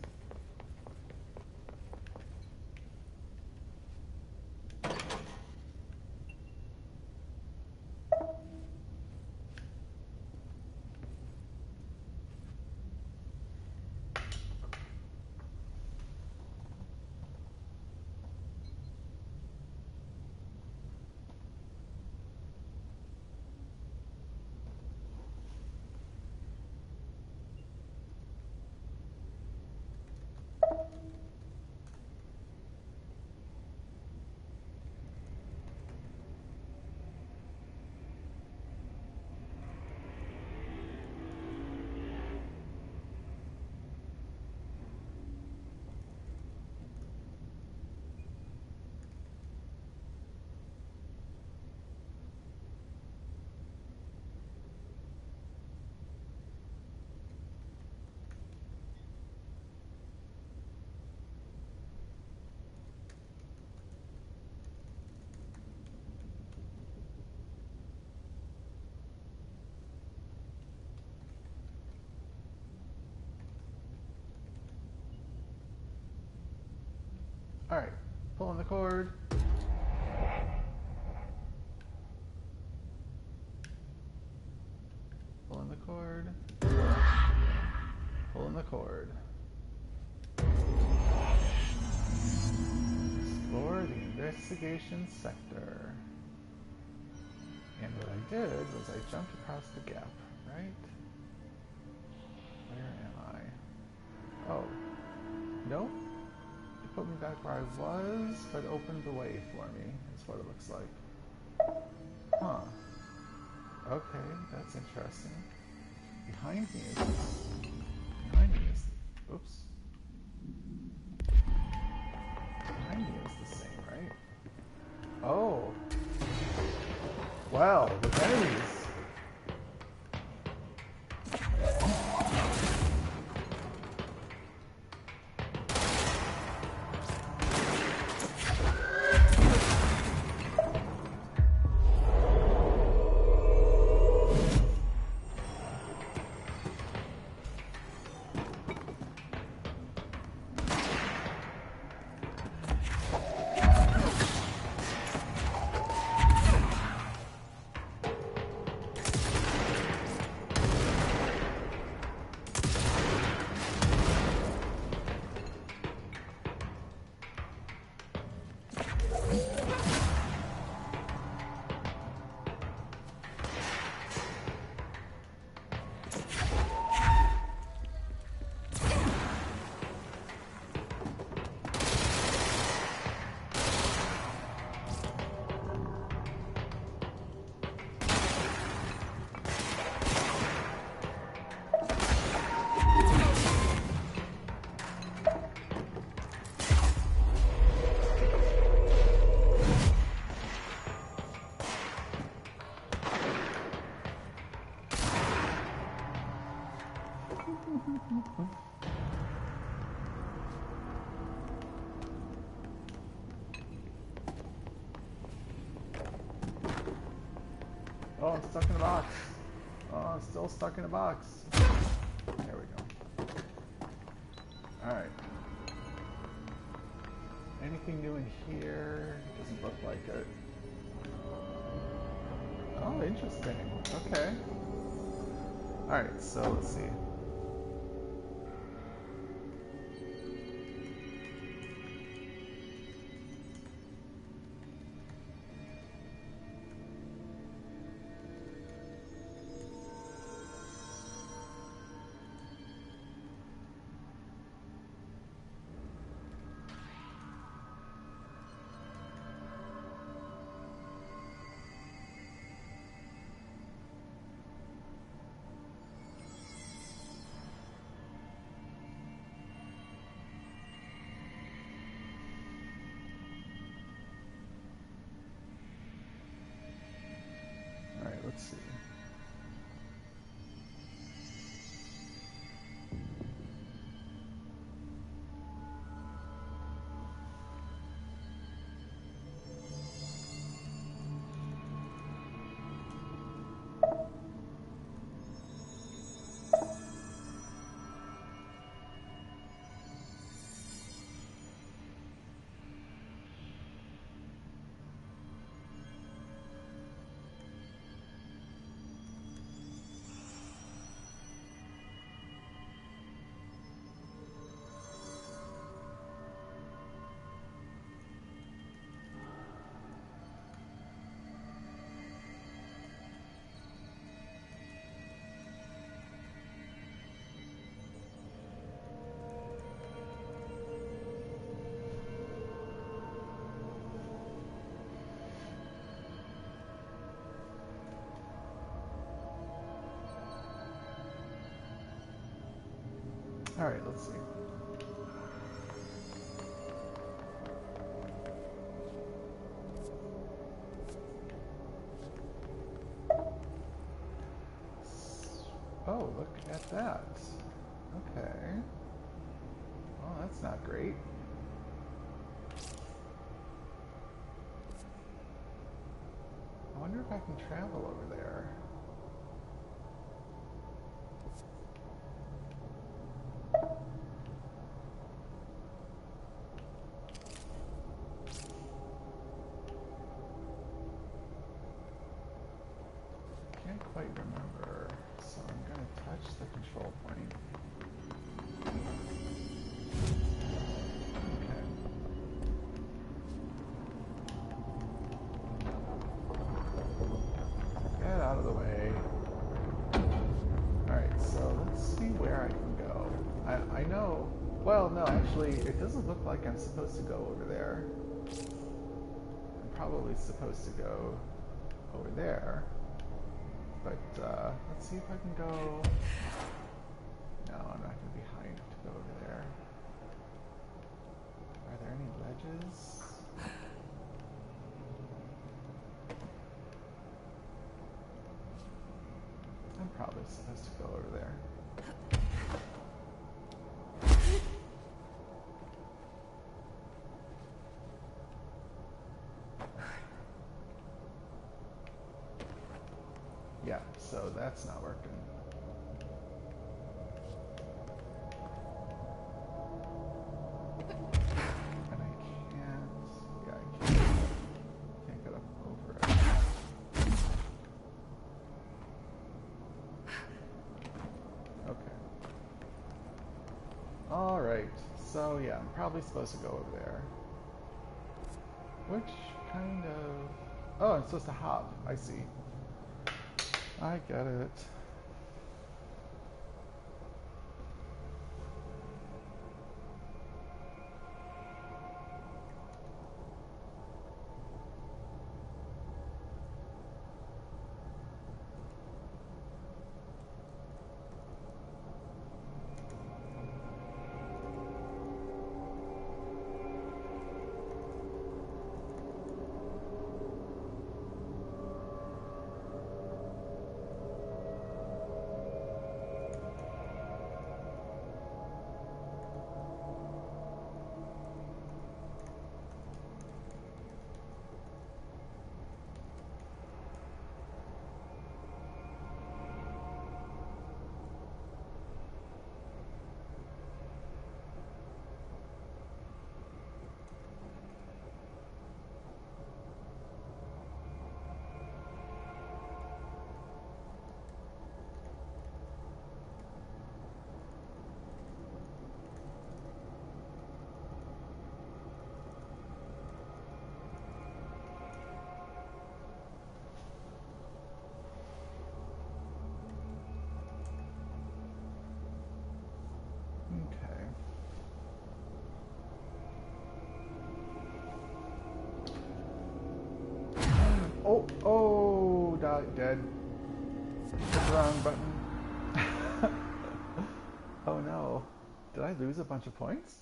Alright, pulling the cord. Pulling the cord. Pulling the cord. Explore the investigation sector. And what I did was I jumped across the gap, right? Where am I? Oh. Nope. It put me back where I was, but opened the way for me, is what it looks like. Huh. Okay, that's interesting. Behind me is this. Behind me is... Oops. Behind me is the same, right? Oh. Well, with enemies. Oh, I'm stuck in a box. Oh, I'm still stuck in a box. There we go. Alright. Anything new in here? Doesn't look like it. Oh, interesting. Okay. Alright, so let's see. Let's see. All right, let's see. Oh, look at that. Okay. Well, that's not great. I wonder if I can travel over there. quite remember. So I'm going to touch the control point. Okay. Get out of the way. Alright, so let's see where I can go. I know... Well, no, actually, it doesn't look like I'm supposed to go over there. I'm probably supposed to go over there. But, let's see if I can go... No, I'm not going to be high enough to go over there. Are there any ledges? I'm probably supposed to go over there. Yeah, so that's not working. And I can't... Yeah, I can't get up over it. Okay. Alright, so yeah, I'm probably supposed to go over there. Which kind of... Oh, I'm supposed to hop. I see. I get it. Okay. Oh, dead. Hit the wrong button. Oh no. Did I lose a bunch of points?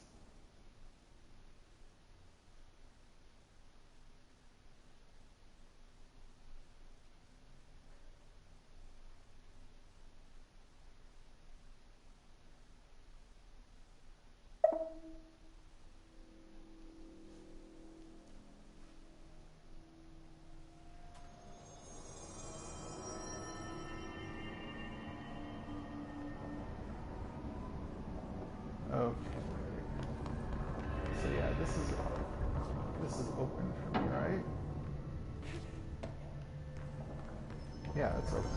Okay. So yeah, this is open for me, right? Yeah, it's open.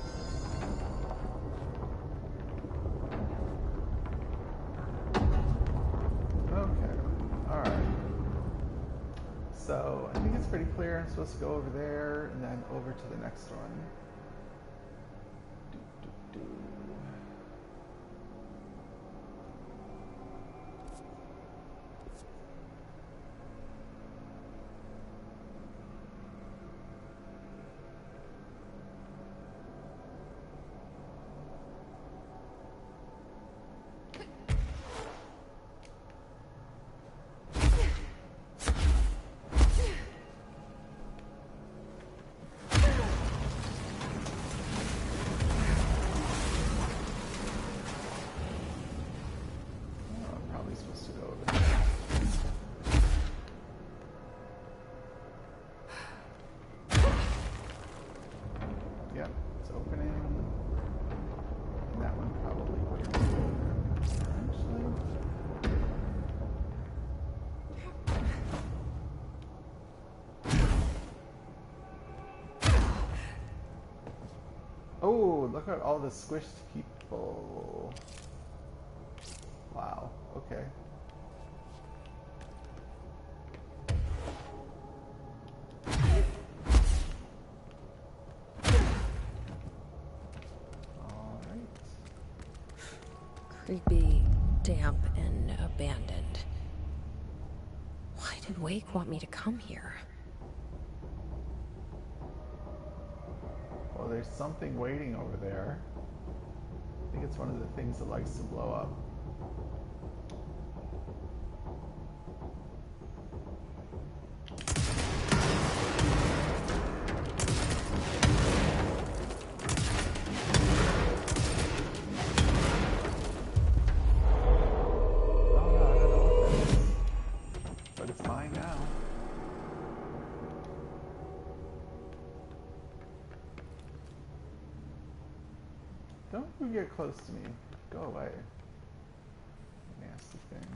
Okay. Alright. So I think it's pretty clear. I'm supposed to go over there and then over to the next one. Oh, look at all the squished people. Wow, okay. Alright. Creepy, damp, and abandoned. Why did Wake want me to come here? Well, there's something waiting over there. I think it's one of the things that likes to blow up. Don't you get close to me. Go away. Nasty thing.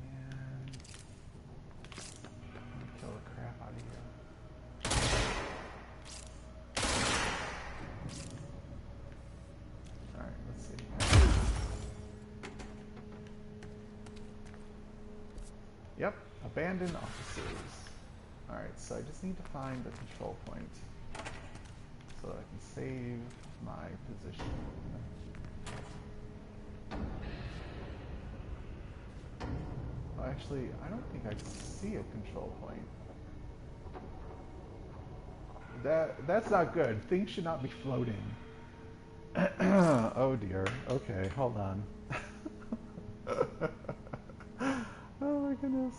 And kill the crap out of you. Alright, let's see. Yep, abandoned officers. Alright, so I just need to find the control point so that I can save my position. Oh, actually, I don't think I see a control point. That's not good. Things should not be floating. Oh dear. Okay, hold on. Oh my goodness.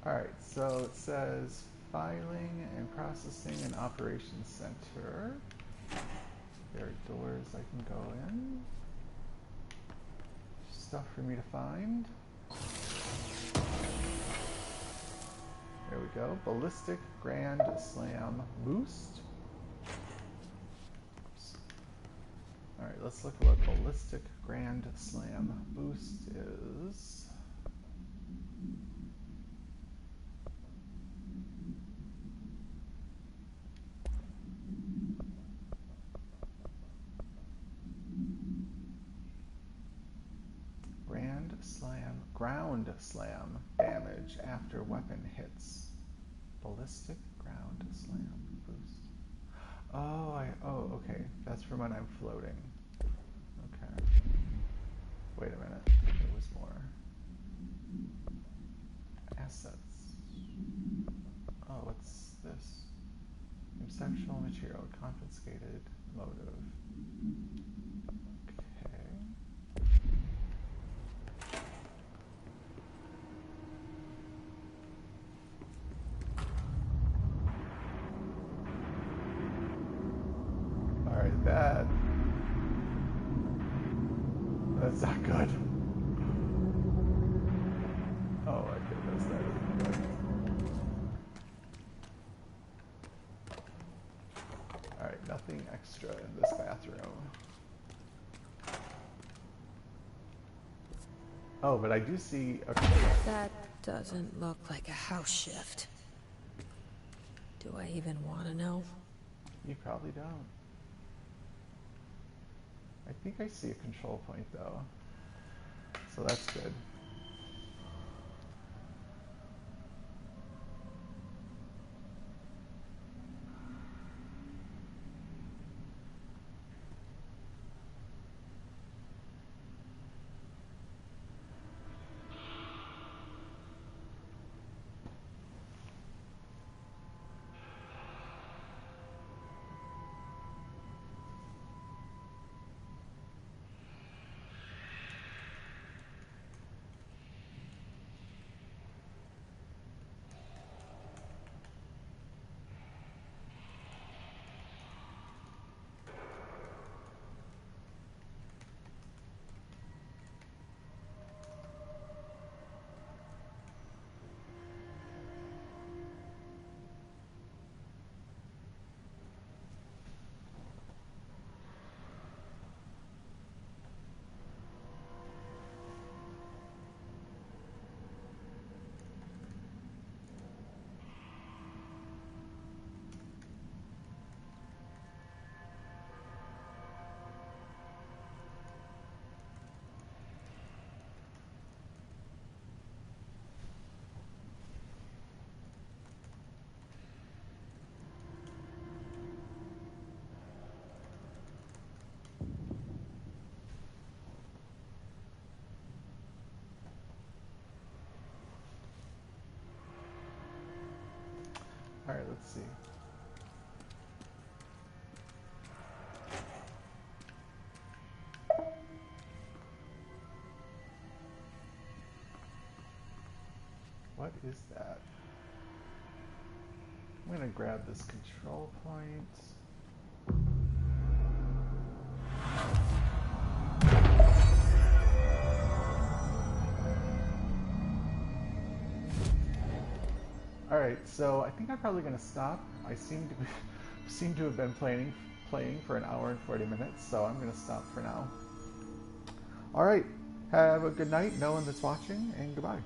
Alright, so it says filing and processing and operations center. There are doors I can go in. Stuff for me to find. There we go. Ballistic Grand Slam Boost. Alright, let's look at what Ballistic Grand Slam Boost is. Ground slam damage after weapon hits. Ballistic ground slam boost. Oh, okay. That's for when I'm floating. Okay. Wait a minute. There was more. Assets. Oh, what's this? Conceptual material confiscated motive. That's not good. Oh my goodness, that isn't good. Alright, nothing extra in this bathroom. Oh, but I do see a... That doesn't look like a house shift. Do I even want to know? You probably don't. I think I see a control point though. So that's good. All right, let's see. What is that? I'm gonna grab this control point. All right, so I think I'm probably gonna stop. I seem to have been playing for an hour and 40 minutes, so I'm gonna stop for now. All right, have a good night, no one that's watching, and goodbye.